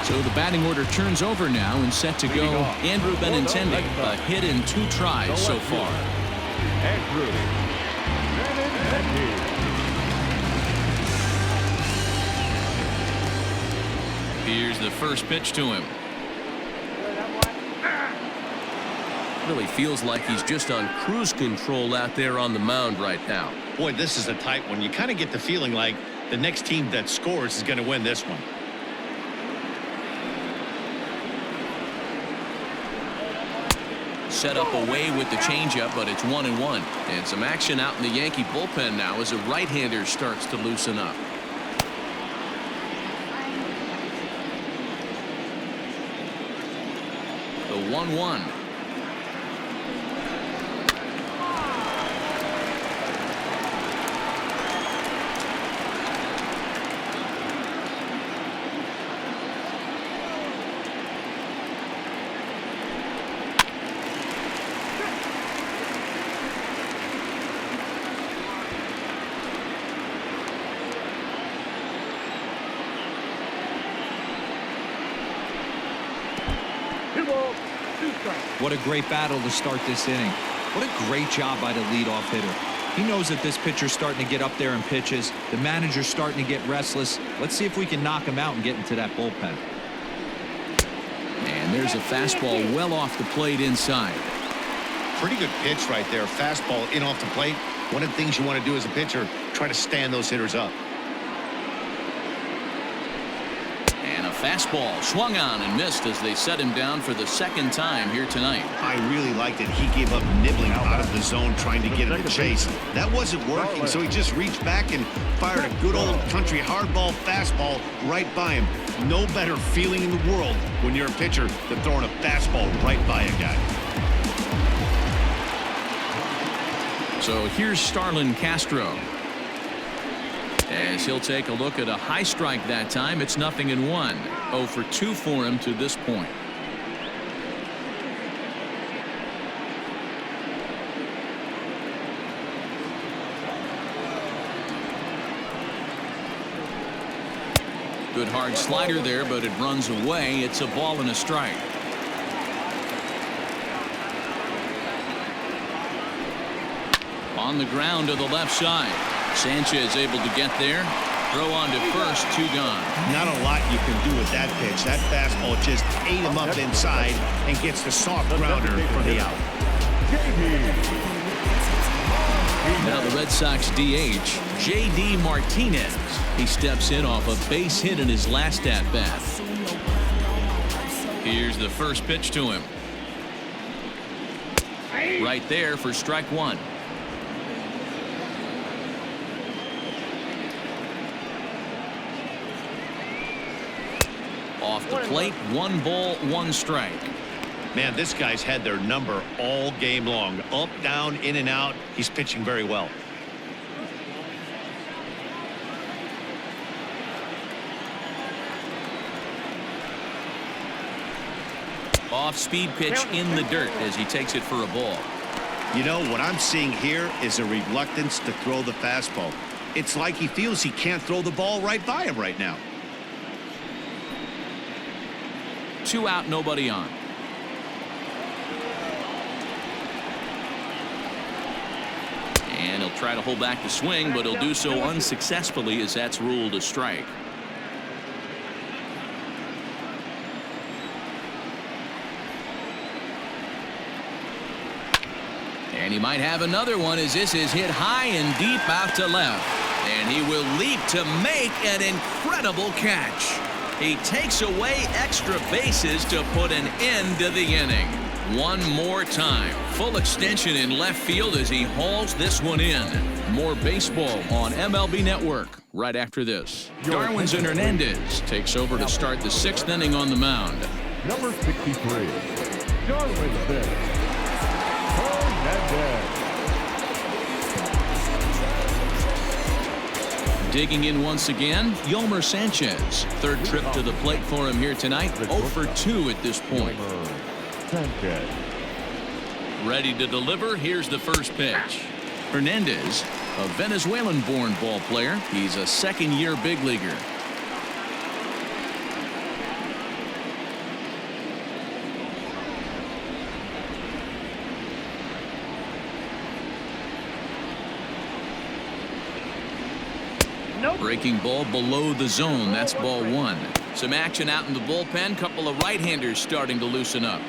So the batting order turns over now and set to go. Andrew Benintendi, a hit in 2 tries so far. Andrew Benintendi. Here's the first pitch to him. Really feels like he's just on cruise control out there on the mound right now. Boy, this is a tight one. You kind of get the feeling like the next team that scores is going to win this one. Set up away with the changeup, but it's 1-1. And some action out in the Yankee bullpen now as a right-hander starts to loosen up. The 1-1. What a great battle to start this inning. What a great job by the leadoff hitter. He knows that this pitcher's starting to get up there in pitches. The manager's starting to get restless. Let's see if we can knock him out and get into that bullpen. And there's a fastball well off the plate inside. Pretty good pitch right there. Fastball in off the plate. One of the things you want to do as a pitcher, try to stand those hitters up. And a fastball swung on and missed as they set him down for the second time here tonight. I really liked it. He gave up nibbling out of the zone trying to get him to chase. That wasn't working, so he just reached back and fired a good old country hardball fastball right by him. No better feeling in the world when you're a pitcher than throwing a fastball right by a guy. So here's Starlin Castro. As he'll take a look at a high strike that time. It's 0-1. 0 for 2 for him to this point. Good hard slider there, but it runs away. It's a ball and a strike. On the ground to the left side. Sanchez able to get there. Throw on to first, 2 gone. Not a lot you can do with that pitch. That fastball just ate him up inside and gets the soft grounder for the out. Now the Red Sox DH, J.D. Martinez. He steps in off a base hit in his last at-bat. Here's the first pitch to him. Right there for strike 1. Off the plate, 1 ball, 1 strike. Man, this guy's had their number all game long. Up, down, in and out. He's pitching very well. Off-speed pitch in the dirt as he takes it for a ball. You know, what I'm seeing here is a reluctance to throw the fastball. It's like he feels he can't throw the ball right by him right now. 2 out, nobody on. And he'll try to hold back the swing, but he'll do so unsuccessfully as that's ruled a strike. And he might have another one as this is hit high and deep out to left. And he will leap to make an incredible catch. He takes away extra bases to put an end to the inning. One more time. Full extension in left field as he hauls this one in. More baseball on MLB Network right after this. Darwinzon Hernandez takes over to start the 6th inning on the mound. Number 63, Darwinzon Hernandez. Digging in once again, Yolmer Sanchez. 3rd trip to the plate for him here tonight. 0 for 2 at this point. Sanchez. Ready to deliver. Here's the first pitch. Hernandez, a Venezuelan-born ball player. He's a 2nd-year big leaguer. Breaking ball below the zone. That's ball 1. Some action out in the bullpen. Couple of right-handers starting to loosen up.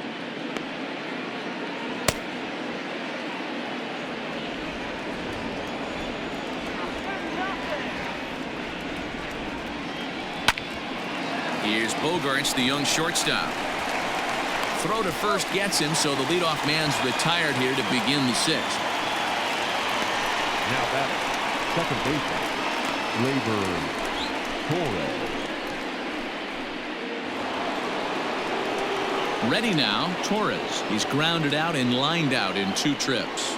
Here's Bogarts, the young shortstop. Throw to first gets him, so the leadoff man's retired here to begin the 6th. Now batting, second baseman, Torres. Ready now, Torres. He's grounded out and lined out in 2 trips.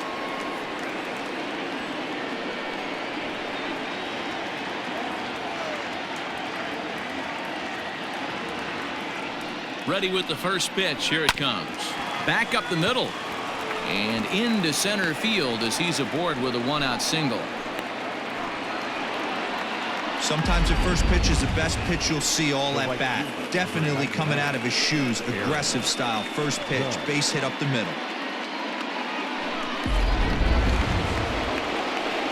Ready with the first pitch. Here it comes. Back up the middle. And into center field as he's aboard with a 1-out single. Sometimes the first pitch is the best pitch you'll see all at bat. Definitely coming out of his shoes. Aggressive style. First pitch. Base hit up the middle.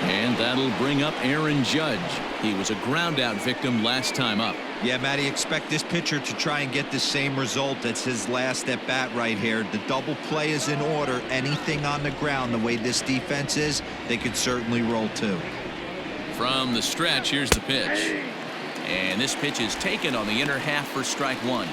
And that'll bring up Aaron Judge. He was a ground out victim last time up. Yeah, Matty, expect this pitcher to try and get the same result. That's his last at bat right here. The double play is in order. Anything on the ground, the way this defense is, they could certainly roll too. From the stretch, here's the pitch. And this pitch is taken on the inner half for strike 1.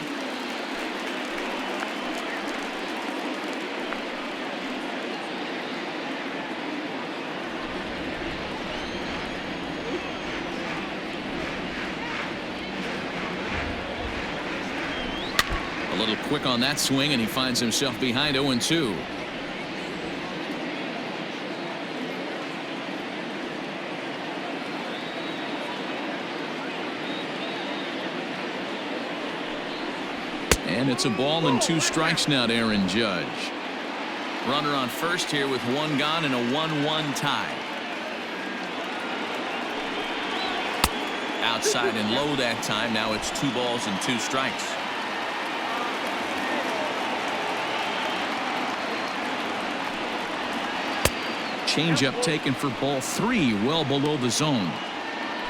A little quick on that swing, and he finds himself behind 0-2. And it's a ball and 2 strikes now to Aaron Judge. Runner on first here with 1 gone and a 1-1 tie. Outside and low that time. Now it's 2 balls and 2 strikes. Changeup taken for ball 3, well below the zone.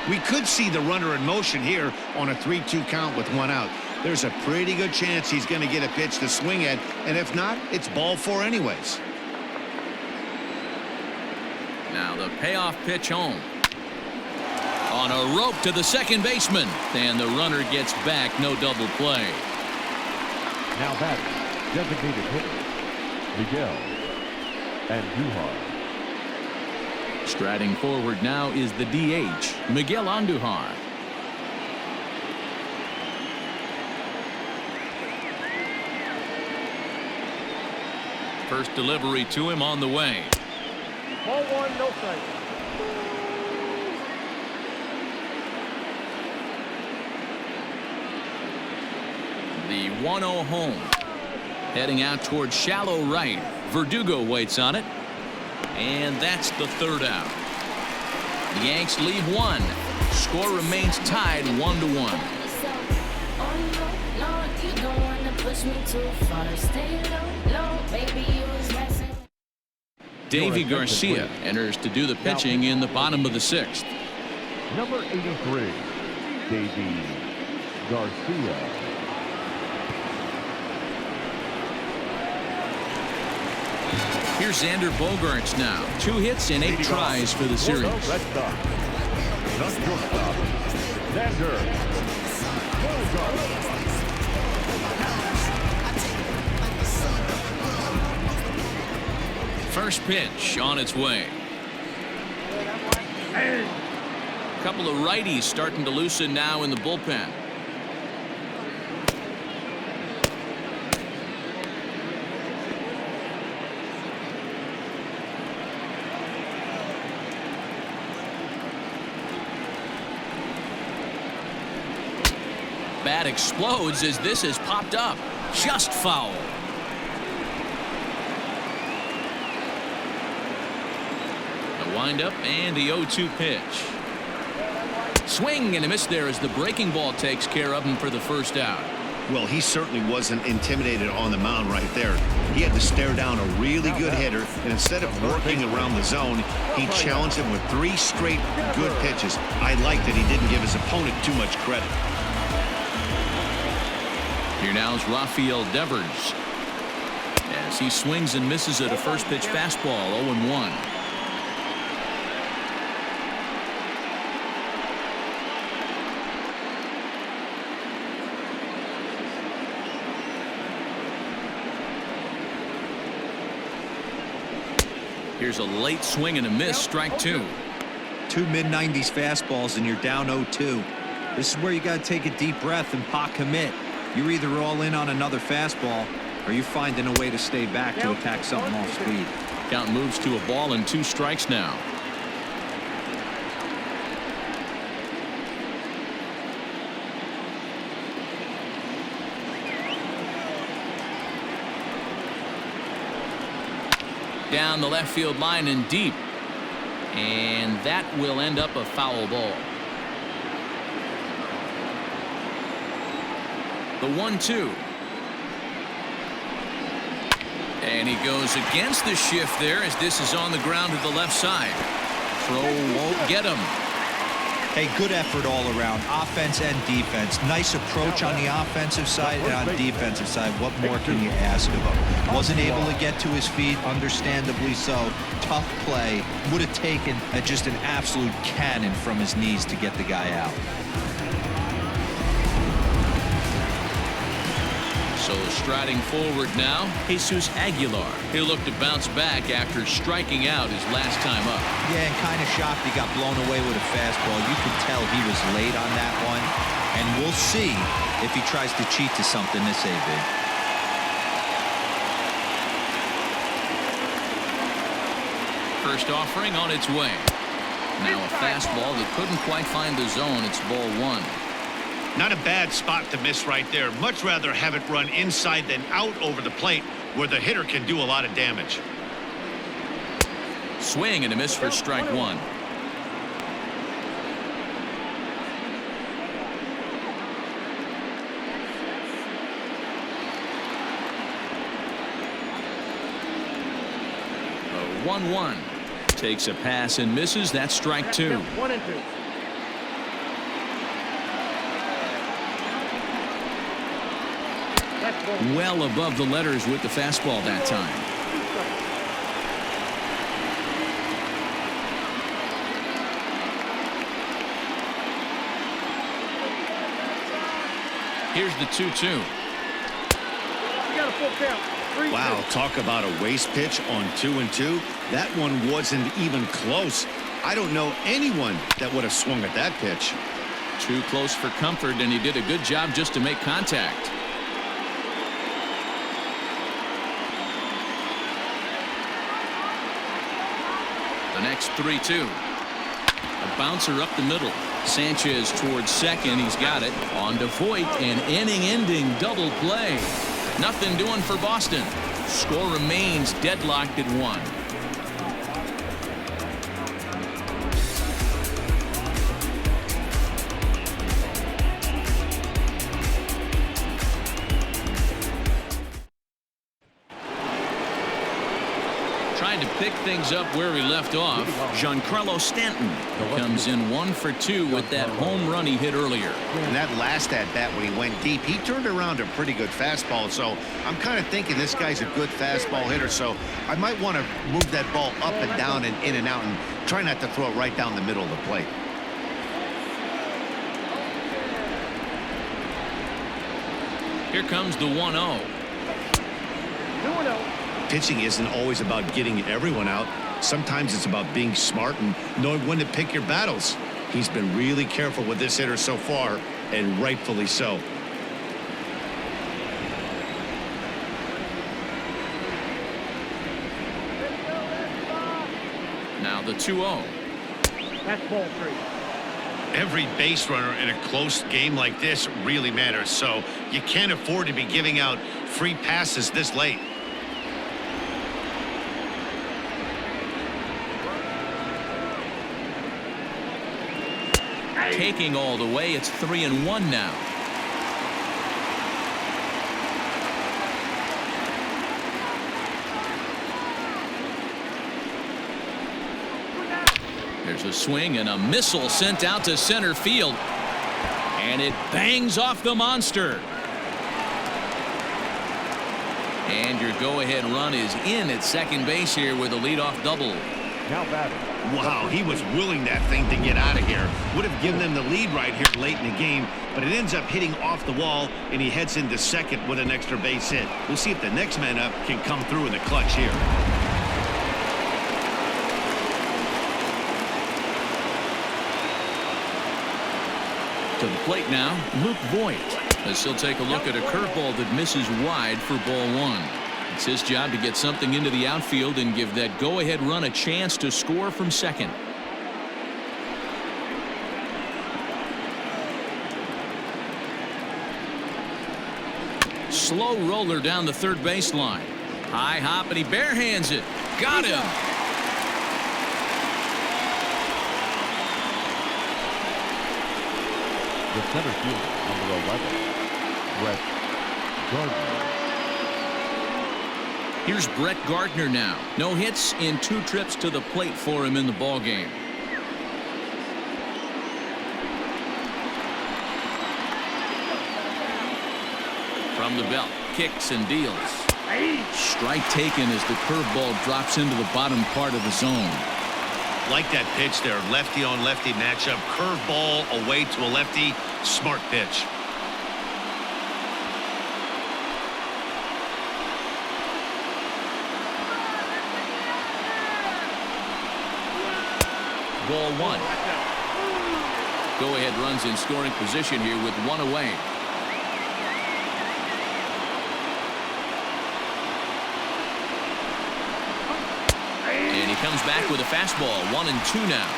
We could see the runner in motion here on a 3-2 count with 1 out. There's a pretty good chance he's going to get a pitch to swing at, and if not, it's ball 4 anyways. Now the payoff pitch home. On a rope to the second baseman, and the runner gets back. No double play. Now batting, designated hitter, Miguel Andujar. Striding forward now is the DH, Miguel Andujar. First delivery to him on the way. Ball 1, no strike. The 1-0 home. Heading out towards shallow right. Verdugo waits on it. And that's the 3rd out. The Yanks leave 1. Score remains tied 1-1. Davy Garcia enters to do the pitching in the bottom of the 6th. Number 83, Davy Garcia. Here's Xander Bogaerts now. 2 hits and 8 tries for the series. Red Sox. Not shortstop, Xander Bogaerts. First pitch on its way. A couple of righties starting to loosen now in the bullpen. Bat explodes as this has popped up. Just foul. The windup and the 0-2 pitch. Swing and a miss there as the breaking ball takes care of him for the first out. Well, he certainly wasn't intimidated on the mound right there. He had to stare down a really good hitter, and instead of working around the zone, he challenged him with 3 straight good pitches. I like that he didn't give his opponent too much credit. Here now is Rafael Devers as he swings and misses at a first pitch fastball. 0-1. Here's a late swing and a miss. Strike 2. 2 mid-90s fastballs and you're down 0-2. This is where you got to take a deep breath and pot commit. You're either all in on another fastball or you're finding a way to stay back to attack something off speed. Count moves to a ball and 2 strikes now. Down the left field line and deep. And that will end up a foul ball. The 1-2. And he goes against the shift there as this is on the ground to the left side. Throw won't get him. Hey, good effort all around, offense and defense. Nice approach on the offensive side and on defensive side. What more can you ask of him? Wasn't able to get to his feet, understandably so. Tough play. Would have taken just an absolute cannon from his knees to get the guy out. So striding forward now, Jesus Aguilar. He'll look to bounce back after striking out his last time up. Yeah, and kind of shocked he got blown away with a fastball. You could tell he was late on that one. And we'll see if he tries to cheat to something this AB. First offering on its way. Now a fastball that couldn't quite find the zone. It's ball 1. Not a bad spot to miss right there. Much rather have it run inside than out over the plate where the hitter can do a lot of damage. Swing and a miss for strike one. The 1-1 takes a pass and misses. That's strike two. 1 and 2. Well above the letters with the fastball that time. Here's the 2-2. You got a full count. 3-2. Wow, talk about a waste pitch on 2-2. That one wasn't even close. I don't know anyone that would have swung at that pitch. Too close for comfort, and he did a good job just to make contact. The next 3-2. A bouncer up the middle. Sanchez towards second. He's got it. On to Voit, an inning-ending double play. Nothing doing for Boston. Score remains deadlocked at 1. Trying to pick things up where we left off, Giancarlo Stanton comes in 1 for 2 with that home run he hit earlier. And that last at-bat when he went deep, he turned around a pretty good fastball. So I'm kind of thinking this guy's a good fastball hitter. So I might want to move that ball up and down and in and out and try not to throw it right down the middle of the plate. Here comes the 1-0. 2-0. Pitching isn't always about getting everyone out. Sometimes it's about being smart and knowing when to pick your battles. He's been really careful with this hitter so far, and rightfully so. Now the 2-0. That's ball 3. Every base runner in a close game like this really matters, so you can't afford to be giving out free passes this late. Taking all the way, it's 3-1 now. There's a swing and a missile sent out to center field. And it bangs off the monster. And your go-ahead run is in at second base here with a leadoff double. Now batting. Wow, he was willing that thing to get out of here. Would have given them the lead right here late in the game, but it ends up hitting off the wall, and he heads into second with an extra base hit. We'll see if the next man up can come through in the clutch here. To the plate now, Luke Voit, as he'll take a look at a curveball that misses wide for ball 1. It's his job to get something into the outfield and give that go-ahead run a chance to score from second. Slow roller down the third baseline. High hop, and he barehands it. Got him. The center fielder, number 11, Brett Gardner. Here's Brett Gardner now. No hits in 2 trips to the plate for him in the ballgame. From the belt, kicks and deals. Strike taken as the curveball drops into the bottom part of the zone. Like that pitch there, lefty on lefty matchup, curveball away to a lefty, smart pitch. Ball 1. Go-ahead runs in scoring position here with 1 away. And he comes back with a fastball. 1-2 now.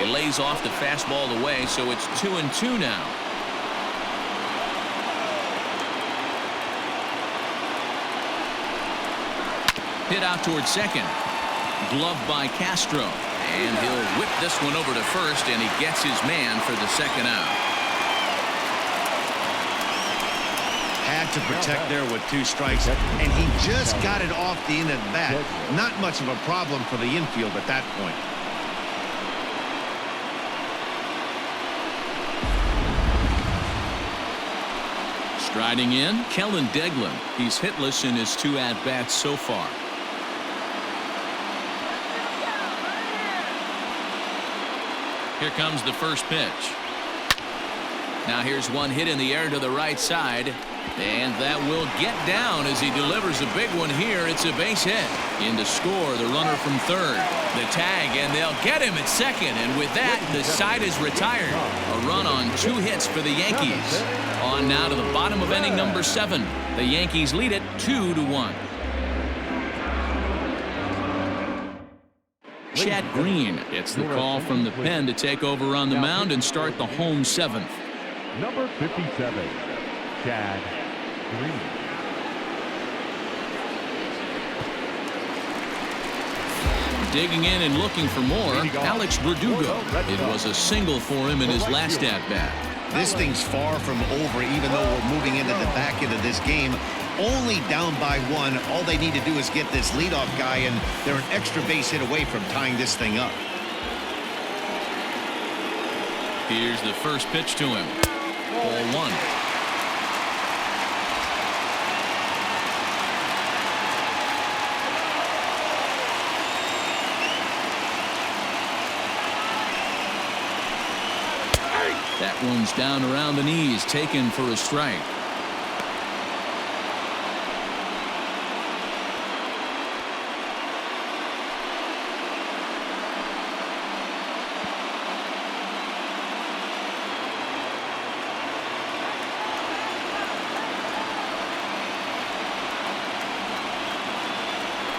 He lays off the fastball away, so it's 2-2 now. Hit out towards second. Gloved by Castro. And he'll whip this one over to first, and he gets his man for the second out. Had to protect there with 2 strikes, and he just got it off the end of the bat. Not much of a problem for the infield at that point. Striding in, Kellen Deglin. He's hitless in his 2 at-bats so far. Here comes the first pitch. Now here's one hit in the air to the right side. And that will get down as he delivers a big one here. It's a base hit. In to score, the runner from third. The tag, and they'll get him at second. And with that, the side is retired. A run on 2 hits for the Yankees. On now to the bottom of inning number 7. The Yankees lead it 2-1. Chad Green gets the call from the pen to take over on the mound and start the home 7th. Number 57, Chad Green. Digging in and looking for more, Alex Verdugo. It was a single for him in his last at-bat. This thing's far from over, even though we're moving into the back end of this game. Only down by 1. All they need to do is get this leadoff guy, and they're an extra base hit away from tying this thing up. Here's the first pitch to him. Ball 1. That one's down around the knees, taken for a strike.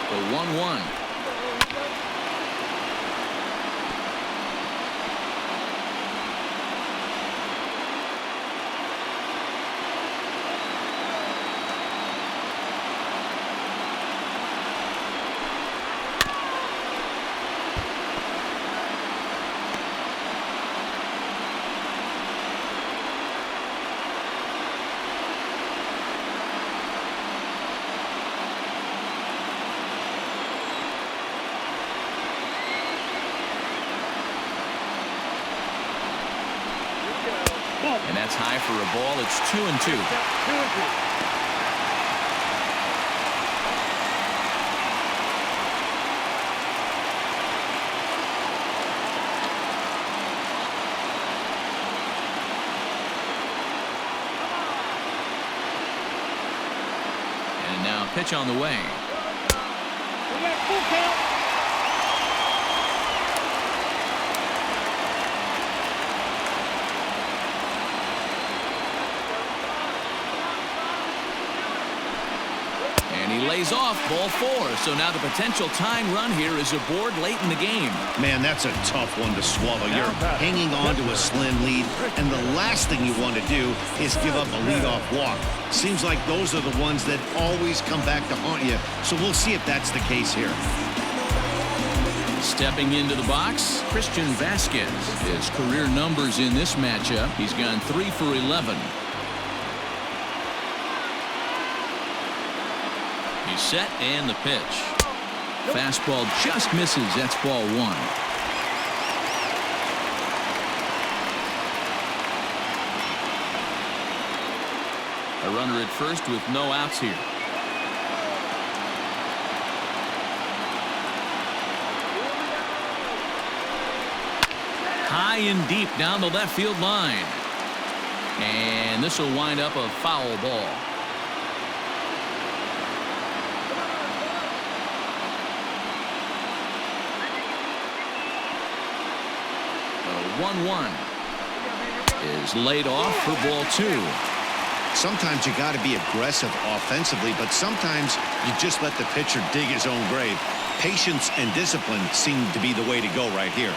The 1-1. And that's high for a ball. It's 2-2. And now pitch on the way. We got full count. He lays off ball 4. So now the potential tying run here is aboard late in the game. Man, that's a tough one to swallow. You're hanging on to a slim lead, and the last thing you want to do is give up a leadoff walk. Seems like those are the ones that always come back to haunt you. So we'll see if that's the case here. Stepping into the box, Christian Vasquez. His career numbers in this matchup, he's gone 3 for 11. He's set, and the pitch. Fastball just misses. That's ball 1. A runner at first with no outs here. High and deep down the left field line. And this will wind up a foul ball. The 1-1 is laid off for ball 2. Sometimes you got to be aggressive offensively, but sometimes you just let the pitcher dig his own grave. Patience and discipline seem to be the way to go right here.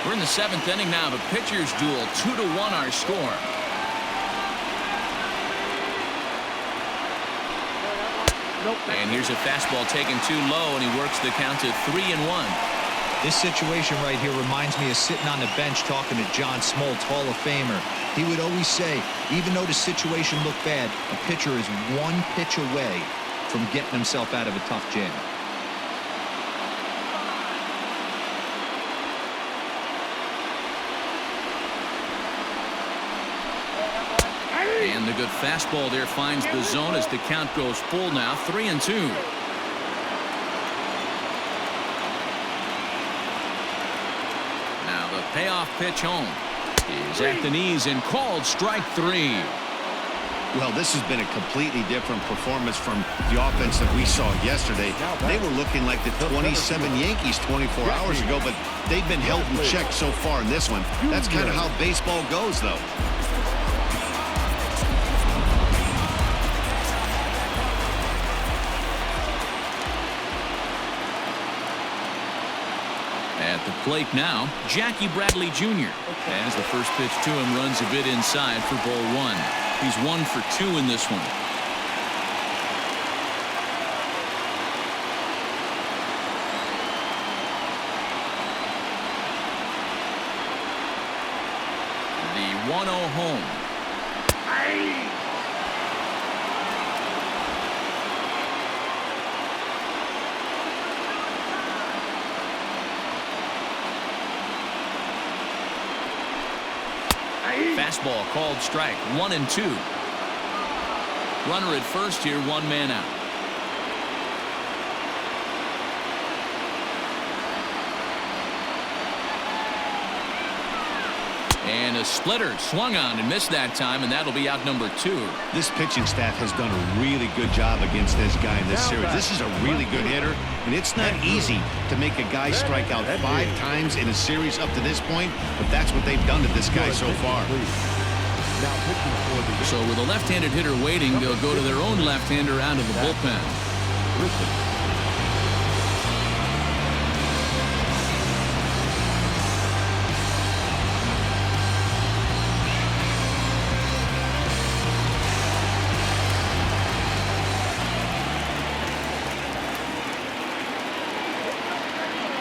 We're in the 7th inning now. The pitchers duel, 2-1 our score. And here's a fastball taken too low, and he works the count to 3-1. This situation right here reminds me of sitting on the bench talking to John Smoltz, Hall of Famer. He would always say, even though the situation looked bad, a pitcher is one pitch away from getting himself out of a tough jam. And the good fastball there finds the zone as the count goes full now, 3-2. Now the payoff pitch home is at the knees and called strike 3. Well, this has been a completely different performance from the offense that we saw yesterday. They were looking like the 27 Yankees 24 hours ago, but they've been held in check so far in this one. That's kind of how baseball goes, though. At the plate now, Jackie Bradley Jr. As the first pitch to him runs a bit inside for ball 1. He's 1 for 2 in this one. The 1-0 home. Fastball called strike, 1-2. Runner at first here, 1 man out. And a splitter swung on and missed that time, and that'll be out number 2. This pitching staff has done a really good job against this guy in this series. This is a really good hitter, and it's not easy to make a guy strike out 5 times in a series up to this point, but that's what they've done to this guy so far. So with a left-handed hitter waiting, they'll go to their own left-hander out of the bullpen.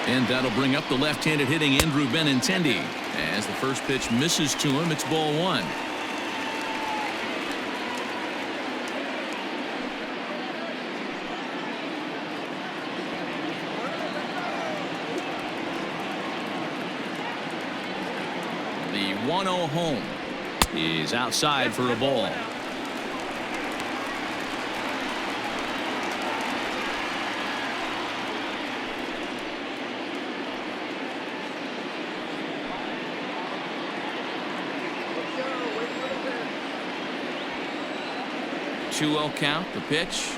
And that'll bring up the left-handed hitting Andrew Benintendi. As the first pitch misses to him, it's ball 1. The 1-0 home is outside for a ball. Two-0 count, the pitch.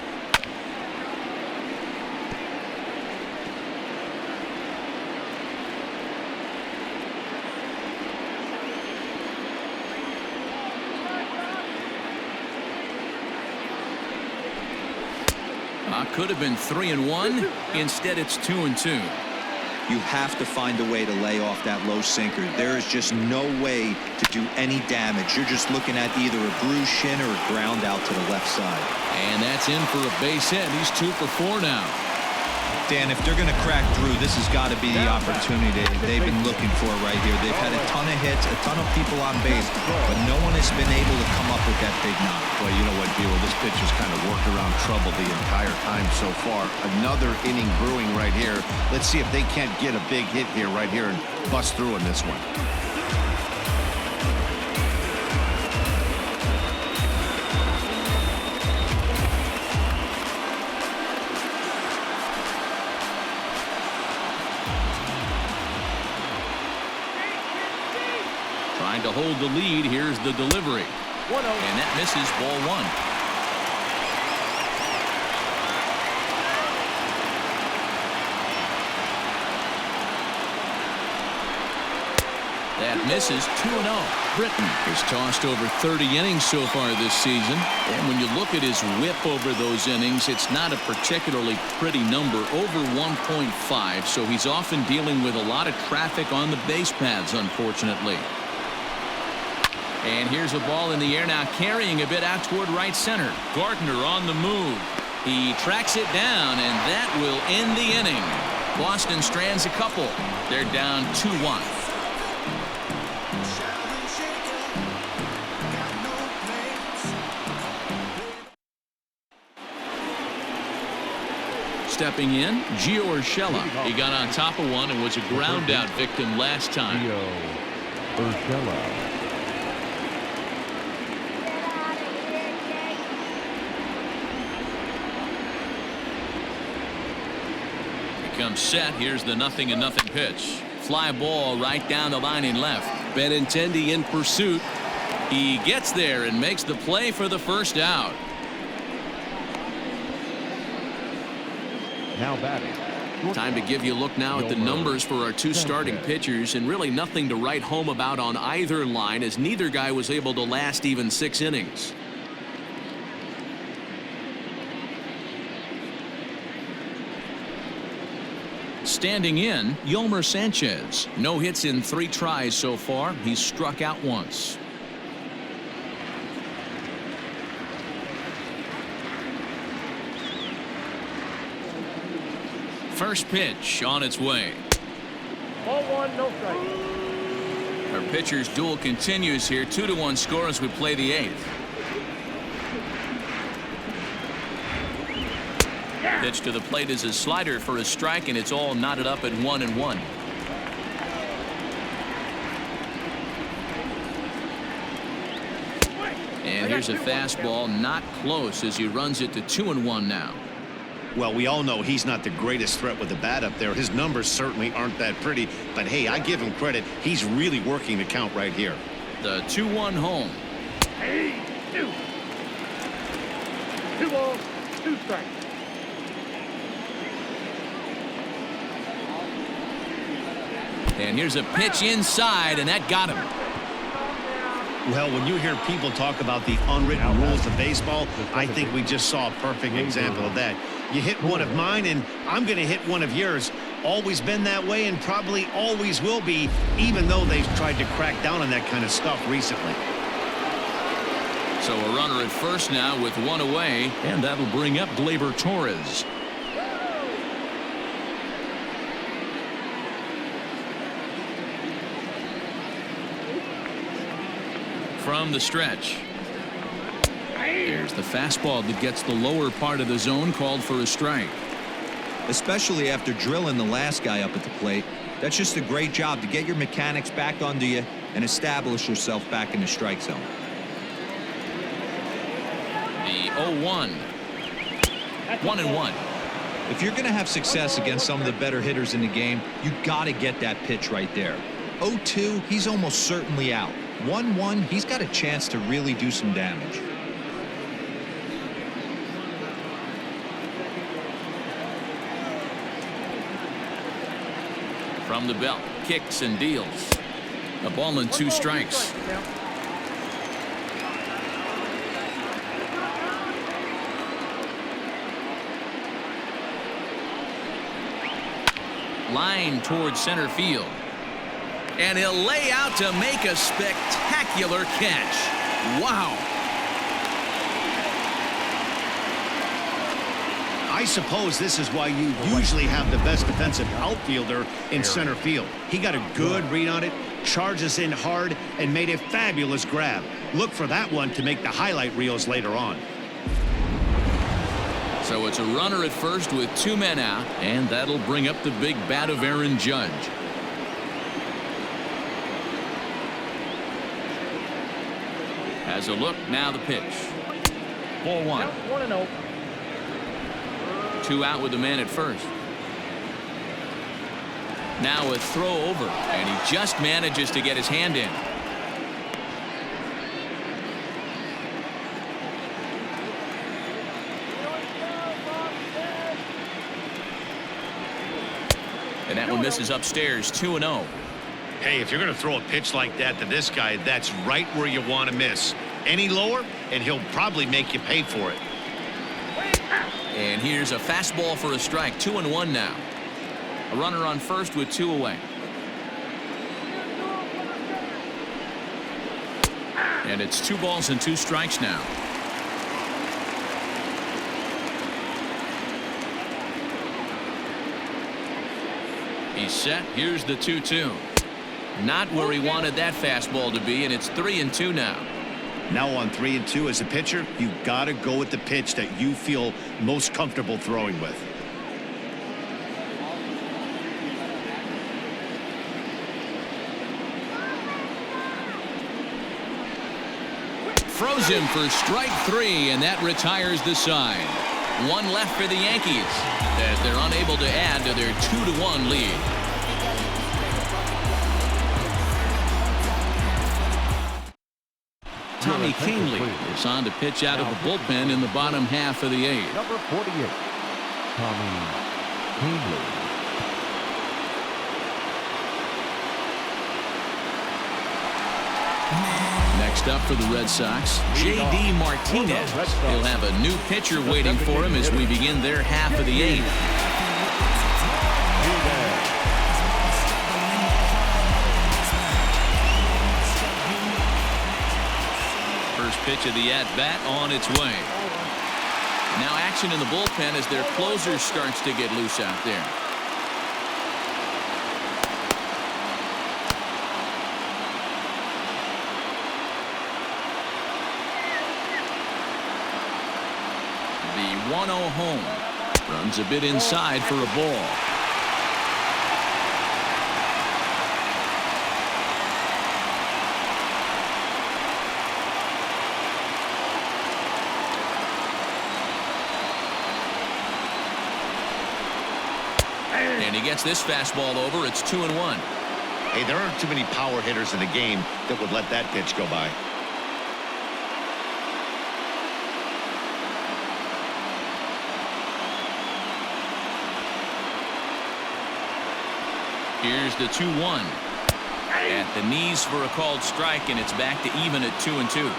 Could have been 3-1. Instead, it's 2-2. You have to find a way to lay off that low sinker. There is just no way to do any damage. You're just looking at either a bruised shin or a ground out to the left side. And that's in for a base hit. He's 2 for 4 now. Dan, if they're going to crack through, this has got to be the opportunity they've been looking for right here. They've had a ton of hits, a ton of people on base, but no one has been able to come up with that big knock. Well, you know what, Buell, this pitch has kind of worked around trouble the entire time so far. Another inning brewing right here. Let's see if they can't get a big hit here right here and bust through in this one. Trying to hold the lead. Here's the delivery. And that misses, ball 1. That misses 2-0. Britton has tossed over 30 innings so far this season. And when you look at his whip over those innings, it's not a particularly pretty number, over 1.5. So he's often dealing with a lot of traffic on the base paths, unfortunately. And here's a ball in the air now, carrying a bit out toward right center. Gardner on the move. He tracks it down, and that will end the inning. Boston strands a couple. They're down 2-1. Stepping in, Gio Urshela. He got on top of one and was a ground out victim last time. Gio Urshela. Comes set. Here's the 0-0 pitch. Fly ball right down the line in left. Benintendi in pursuit. He gets there and makes the play for the first out. Now batting. Time to give you a look now at the numbers for our two starting pitchers, and really nothing to write home about on either line, as neither guy was able to last even 6 innings. Standing in, Yolmer Sanchez. No hits in 3 tries so far. He's struck out once. First pitch on its way. Ball 1, no strike. Our pitcher's duel continues here. 2-1 score as we play the 8th. Pitch to the plate is a slider for a strike, and it's all knotted up at 1-1. And here's a fastball, not close, as he runs it to 2-1 now. Well, we all know he's not the greatest threat with the bat up there. His numbers certainly aren't that pretty, but hey, I give him credit. He's really working the count right here. The 2-1 home. 2 balls, 2 strikes. And here's a pitch inside, and that got him. Well, when you hear people talk about the unwritten rules of baseball, I think we just saw a perfect example of that. You hit one of mine, and I'm going to hit one of yours. Always been that way, and probably always will be, even though they've tried to crack down on that kind of stuff recently. So a runner at first now with 1 away, and that'll bring up Gleyber Torres. From the stretch. There's the fastball that gets the lower part of the zone, called for a strike. Especially after drilling the last guy up at the plate. That's just a great job to get your mechanics back onto you and establish yourself back in the strike zone. The 0-1. 1-1. If you're going to have success against some of the better hitters in the game, you got to get that pitch right there. 0-2, he's almost certainly out. 1-1, he's got a chance to really do some damage. From the belt, kicks and deals. A ball and 2 strikes. Line towards center field. And he'll lay out to make a spectacular catch. Wow. I suppose this is why you usually have the best defensive outfielder in center field. He got a good read on it, charges in hard, and made a fabulous grab. Look for that one to make the highlight reels later on. So it's a runner at first with 2 men out, and that'll bring up the big bat of Aaron Judge. Has a look, now the pitch. Ball 1. 1-0. 2 out with the man at first. Now a throw over, and he just manages to get his hand in. And that one misses upstairs, 2-0. Hey, if you're going to throw a pitch like that to this guy, that's right where you want to miss. Any lower, and he'll probably make you pay for it. And here's a fastball for a strike. 2-1 now. A runner on first with 2 away. And it's 2 balls and 2 strikes now. He's set. Here's the 2-2. Not where he wanted that fastball to be, and it's 3-2 now. Now on 3-2 as a pitcher, you got to go with the pitch that you feel most comfortable throwing with. Throws him for strike 3, and that retires the side. 1 left for the Yankees as they're unable to add to their 2-1 lead. Tommy Kahnle is on to pitch out of the bullpen in the bottom half of the 8th. Number 48, Tommy Kahnle. Next up for the Red Sox, J.D. Martinez. He'll have a new pitcher waiting for him as we begin their half of the 8th. First pitch of the at-bat on its way. Now action in the bullpen as their closer starts to get loose out there. The 1-0 home. Runs a bit inside for a ball. And he gets this fastball over. It's 2-1. Hey, there aren't too many power hitters in the game that would let that pitch go by. Here's the 2-1. At the knees for a called strike, and it's back to even at 2-2.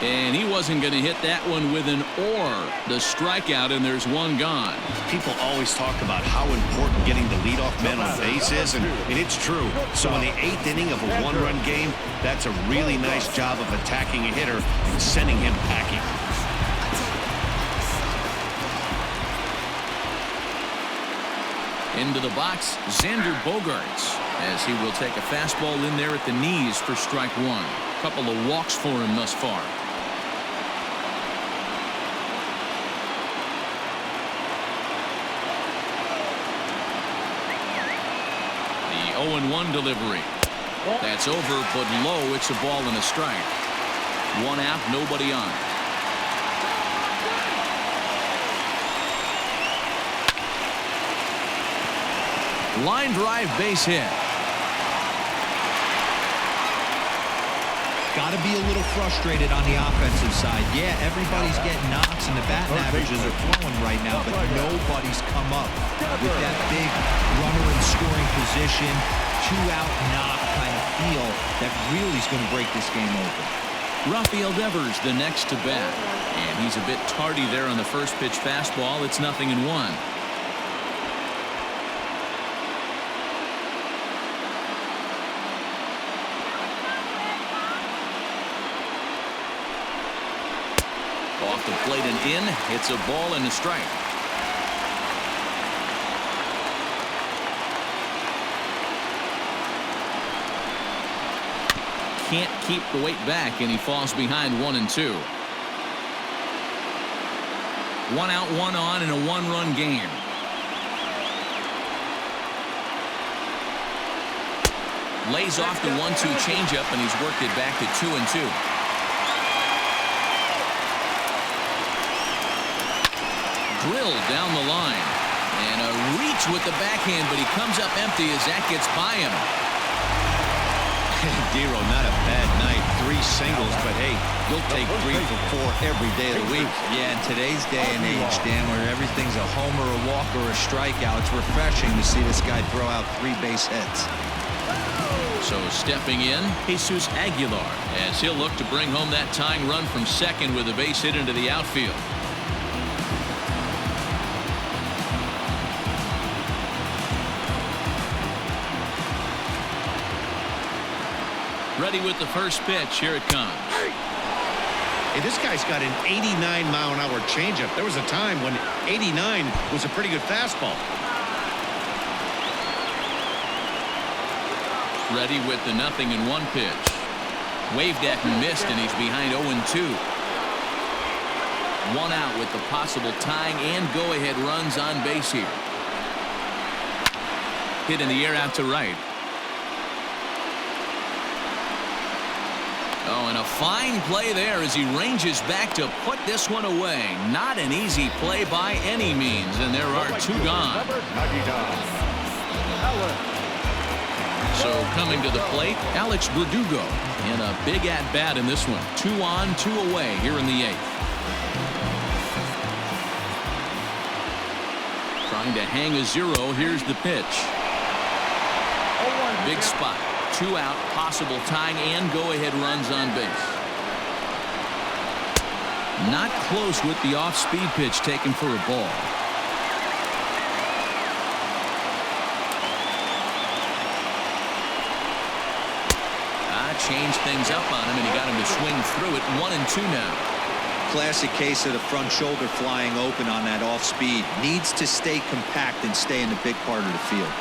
And he wasn't going to hit that one with an or. The strikeout, and there's 1 gone. People always talk about how important getting the leadoff man on base is, and it's true. So in the 8th inning of a 1-run game, that's a really nice job of attacking a hitter and sending him packing. Into the box, Xander Bogaerts, as he will take a fastball in there at the knees for strike 1. A couple of walks for him thus far. The 0-1 delivery. That's over, but low. It's a ball and a strike. 1 out, nobody on. Line drive base hit. Got to be a little frustrated on the offensive side. Yeah, everybody's getting knocks and the batting averages are flowing right now, but nobody's come up with that big runner in scoring position, 2-out knock kind of feel that really is going to break this game open. Rafael Devers the next to bat, and he's a bit tardy there on the first pitch fastball. It's 0-1. Off the plate and in. It's a ball and a strike. Can't keep the weight back, and he falls behind 1-2. 1 out, 1 on in a 1-run game. Lays off the 1-2 changeup, and he's worked it back to 2-2. Drilled down the line, and a reach with the backhand, but he comes up empty as that gets by him. Dero, not a bad night. 3 singles, but hey, you'll take 3 for 4 every day of the week. Yeah, in today's day and age, Dan, where everything's a homer, a walk, or a strikeout, it's refreshing to see this guy throw out 3 base hits. So stepping in, Jesus Aguilar, as he'll look to bring home that tying run from second with a base hit into the outfield. Ready with the first pitch. Here it comes. Hey, this guy's got an 89-mile-an-hour changeup. There was a time when 89 was a pretty good fastball. Ready with the 0-1 pitch. Waved at and missed, and he's behind 0-2. 1 out with the possible tying and go-ahead runs on base here. Hit in the air out to right. Oh, and a fine play there as he ranges back to put this one away. Not an easy play by any means, and there are 2 gone. So coming to the plate, Alex Verdugo, and a big at-bat in this one. 2 on, 2 away here in the 8th. Trying to hang a 0. Here's the pitch. Big spot. 2 out, possible tying and go-ahead runs on base. Not close with the off-speed pitch taken for a ball. Changed things up on him, and he got him to swing through it. 1-2 now. Classic case of the front shoulder flying open on that off-speed. Needs to stay compact and stay in the big part of the field.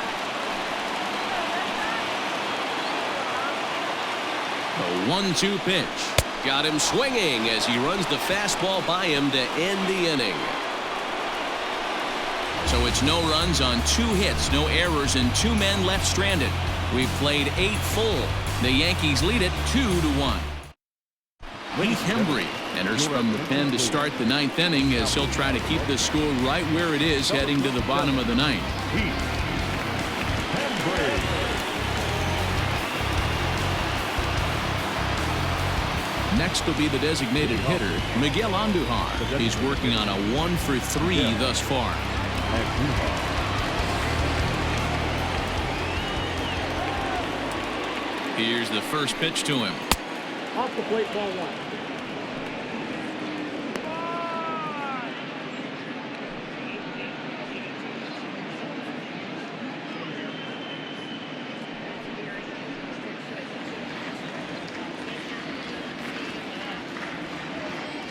The 1-2 pitch. Got him swinging as he runs the fastball by him to end the inning. So it's no runs on 2 hits, no errors, and 2 men left stranded. We've played 8 full. The Yankees lead it 2-1. Heath Hembree enters from the pen to start the 9th inning as he'll try to keep the score right where it is heading to the bottom of the 9th. Next will be the designated hitter, Miguel Andujar. He's working on a 1-for-3 thus far. Here's the first pitch to him. Off the plate, ball 1.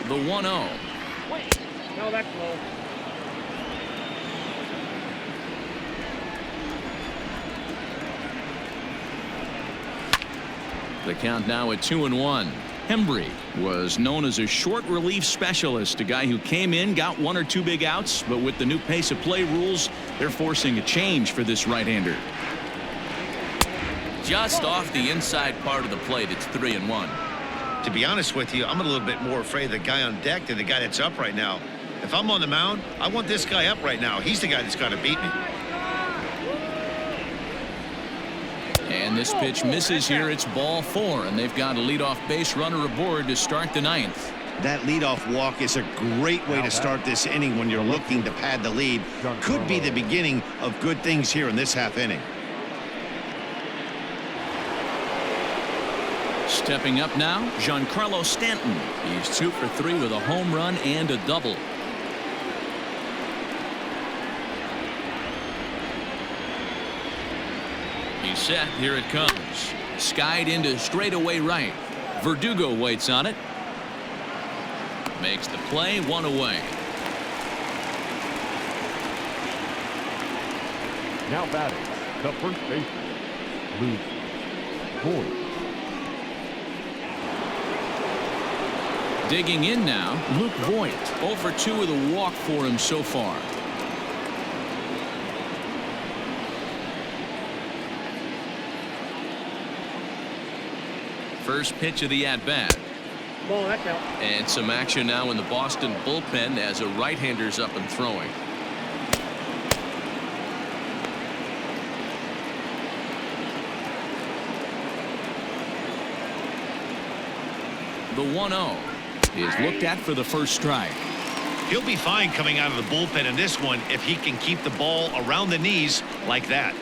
The 1-0. Wait. No, that's low. The count now at 2-1. Hembree was known as a short relief specialist, a guy who came in, got 1 or 2 big outs, but with the new pace of play rules, they're forcing a change for this right-hander. Just off the inside part of the plate, it's 3-1. To be honest with you, I'm a little bit more afraid of the guy on deck than the guy that's up right now. If I'm on the mound, I want this guy up right now. He's the guy that's got to beat me. And this pitch misses here. It's ball 4, and they've got a leadoff base runner aboard to start the 9th. That leadoff walk is a great way to start this inning when you're looking to pad the lead. Could be the beginning of good things here in this half inning. Stepping up now, Giancarlo Stanton. He's 2 for 3 with a home run and a double. He's set. Here it comes. Skied into straightaway right. Verdugo waits on it. Makes the play. 1 away. Now batting, the first baseman, Luke Voigt. Digging in now, Luke Voigt. 0 for 2 with a walk for him so far. First pitch of the at-bat. Ball, that's out. And some action now in the Boston bullpen as a right-hander's up and throwing. The 1-0 is looked at for the first strike. He'll be fine coming out of the bullpen in this one if he can keep the ball around the knees like that.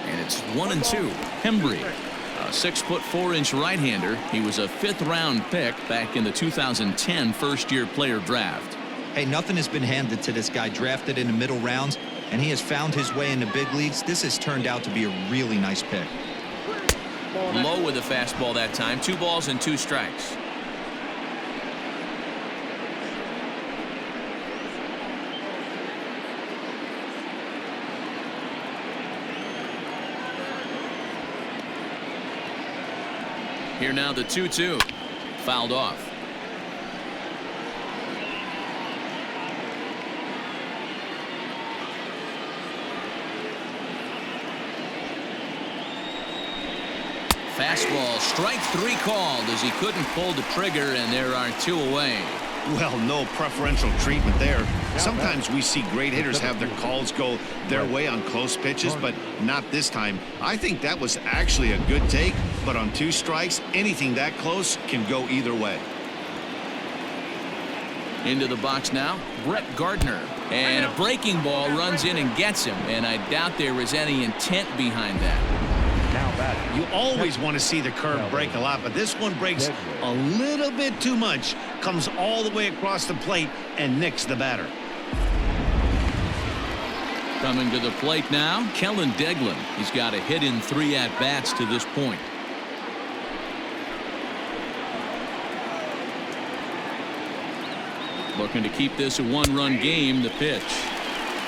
And it's 1-2. Hembree, a 6'4" right-hander. He was a 5th-round pick back in the 2010 first-year player draft. Hey, nothing has been handed to this guy. Drafted in the middle rounds, and he has found his way in the big leagues. This has turned out to be a really nice pick. Low with the fastball that time. 2 balls and 2 strikes. Here now the 2-2. Fouled off. Fastball, strike 3 called as he couldn't pull the trigger, and there are 2 away. Well, no preferential treatment there. Sometimes we see great hitters have their calls go their way on close pitches, but not this time. I think that was actually a good take, but on 2 strikes, anything that close can go either way. Into the box now, Brett Gardner. And a breaking ball runs in and gets him, and I doubt there was any intent behind that. You always want to see the curve break a lot, but this one breaks a little bit too much, comes all the way across the plate and nicks the batter. Coming to the plate now, Kellen Deglin. He's got a hit in 3 at-bats to this point. Looking to keep this a 1-run game. The pitch.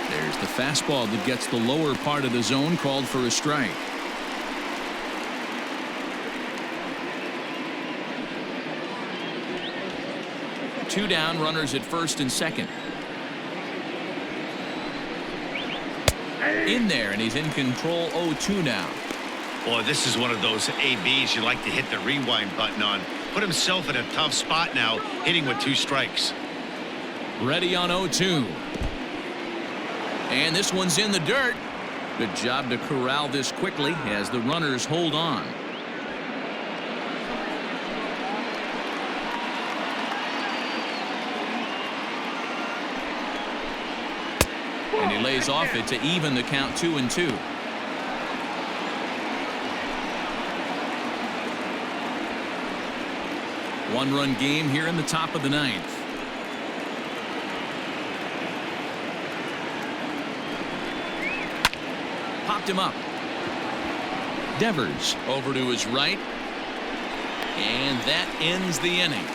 There's the fastball that gets the lower part of the zone, called for a strike. 2 down, runners at first and second. In there, and he's in control. 0-2 now. Boy, this is one of those ABs you like to hit the rewind button on. Put himself in a tough spot now, hitting with 2 strikes. Ready on 0-2. And this one's in the dirt. Good job to corral this quickly as the runners hold on. And he lays off it to even the count 2-2. One-run game here in the top of the 9th. Popped him up. Devers over to his right. And that ends the inning.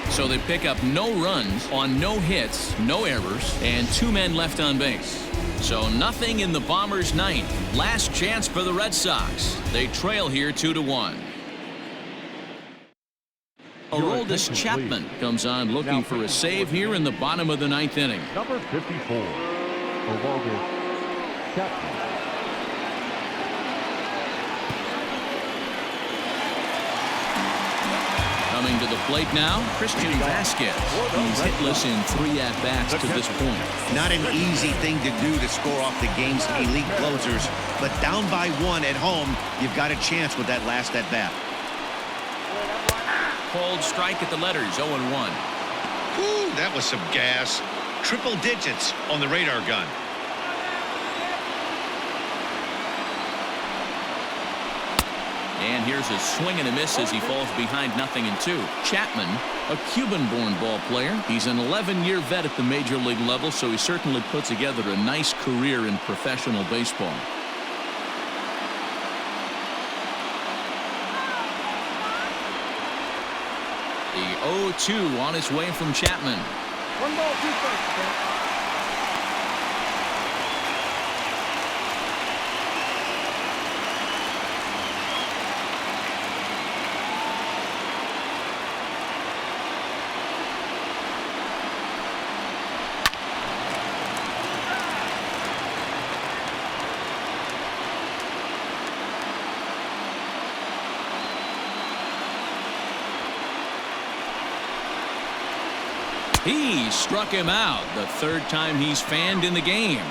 So they pick up no runs on no hits, no errors, and 2 men left on base. So nothing in the Bombers' 9th. Last chance for the Red Sox. They trail here 2-1. Aroldis Chapman comes on looking for a save here in the bottom of the 9th inning. Number 54, Aroldis Chapman. Coming to the plate now, Christian Vasquez. He's hitless in 3 at-bats to this point. Not an easy thing to do to score off the game's elite closers, but down by 1 at home, you've got a chance with that last at-bat. Cold strike at the letters, 0-1. Whew, that was some gas. Triple digits on the radar gun. And here's a swing and a miss as he falls behind 0-2. Chapman, a Cuban-born ball player. He's an 11-year vet at the major league level, so he certainly put together a nice career in professional baseball. The 0-2 on its way from Chapman. 1 ball, 2 strikes. He struck him out, the third time he's fanned in the game.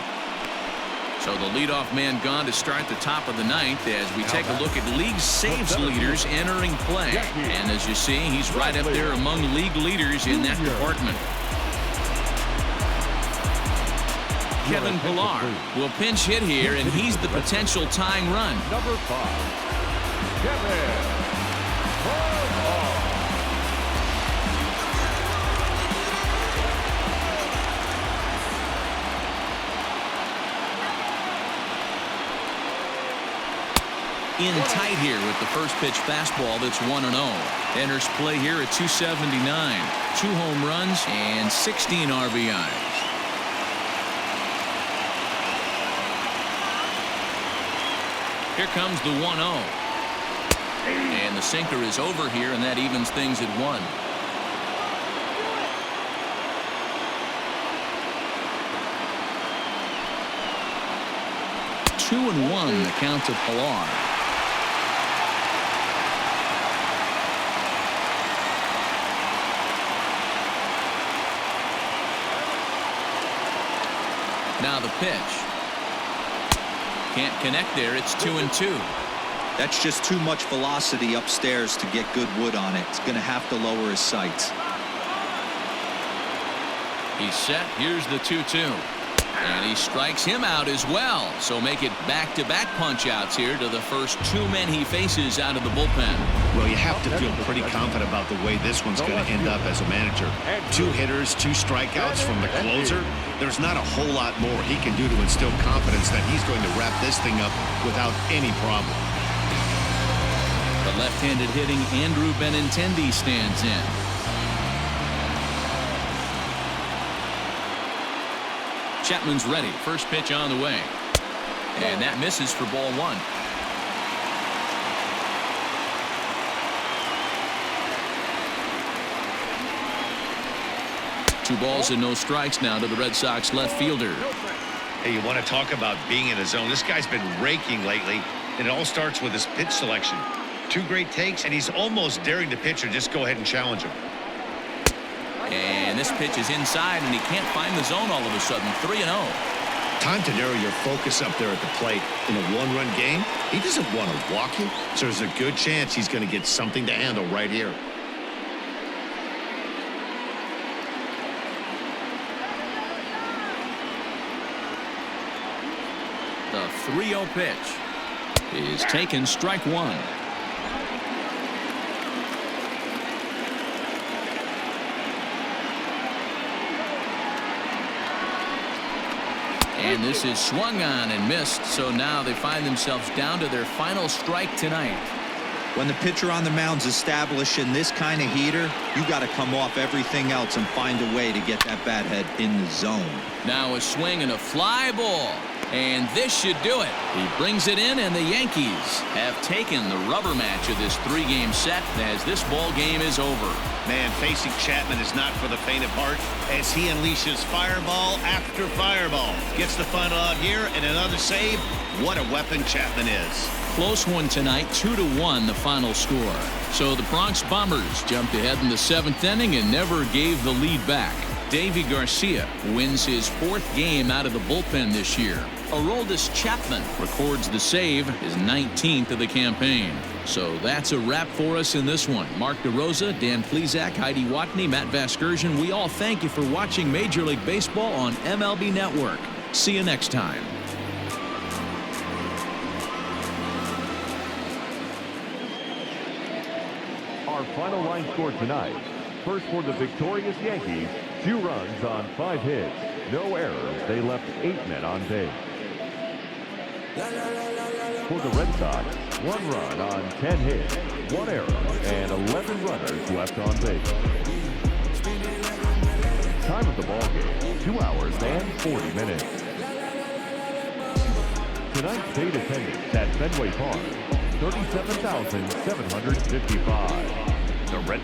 So the leadoff man gone to start the top of the ninth as we take a look at league saves leaders entering play. And as you see, he's right up there among league leaders in that department. Kevin Pillar will pinch hit here, and he's the potential tying run. Number 5, Kevin Pillar. In tight here with the first pitch fastball that's 1-0. Enters play here at 279. 2 home runs and 16 RBIs. Here comes the 1-0. And the sinker is over here, and that evens things at 1. Two and 1 the count to Pillar. Now the pitch. Can't connect there. It's 2-2. That's just too much velocity upstairs to get good wood on it. It's going to have to lower his sights. He's set. Here's the 2-2. And he strikes him out as well. So make it back-to-back punch-outs here to the first 2 men he faces out of the bullpen. Well, you have to feel pretty confident about the way this one's going to end up as a manager. 2 hitters, 2 strikeouts from the closer. There's not a whole lot more he can do to instill confidence that he's going to wrap this thing up without any problem. The left-handed hitting Andrew Benintendi stands in. Chapman's ready. First pitch on the way. And that misses for ball 1. Two balls and no strikes now to the Red Sox left fielder. Hey, you want to talk about being in the zone. This guy's been raking lately, and it all starts with his pitch selection. 2 great takes, and he's almost daring the pitcher just go ahead and challenge him. And this pitch is inside, and he can't find the zone all of a sudden. 3-0. Time to narrow your focus up there at the plate. In a 1-run game, he doesn't want to walk you, so there's a good chance he's going to get something to handle right here. The 3-0 pitch is taken, strike 1. And this is swung on and missed, so now they find themselves down to their final strike tonight. When the pitcher on the mound's establishing this kind of heater, you got to come off everything else and find a way to get that bat head in the zone. Now a swing and a fly ball. And this should do it. He brings it in, and the Yankees have taken the rubber match of this 3-game set as this ball game is over. Man, facing Chapman is not for the faint of heart as he unleashes fireball after fireball. Gets the final out here and another save. What a weapon Chapman is. Close one tonight, 2-1 the final score. So the Bronx Bombers jumped ahead in the 7th inning and never gave the lead back. Davy Garcia wins his 4th game out of the bullpen this year. Aroldis Chapman records the save, his 19th of the campaign. So that's a wrap for us in this one. Mark DeRosa, Dan Plesac, Heidi Watney, Matt Vasgersian, we all thank you for watching Major League Baseball on MLB Network. See you next time. Our final line score tonight. First for the victorious Yankees, 2 runs on 5 hits. No errors. They left 8 men on base. For the Red Sox, 1 run on 10 hits, 1 error, and 11 runners left on base. Time of the ball game, 2 hours and 40 minutes. Tonight's state attendance at Fenway Park, 37,755. The Red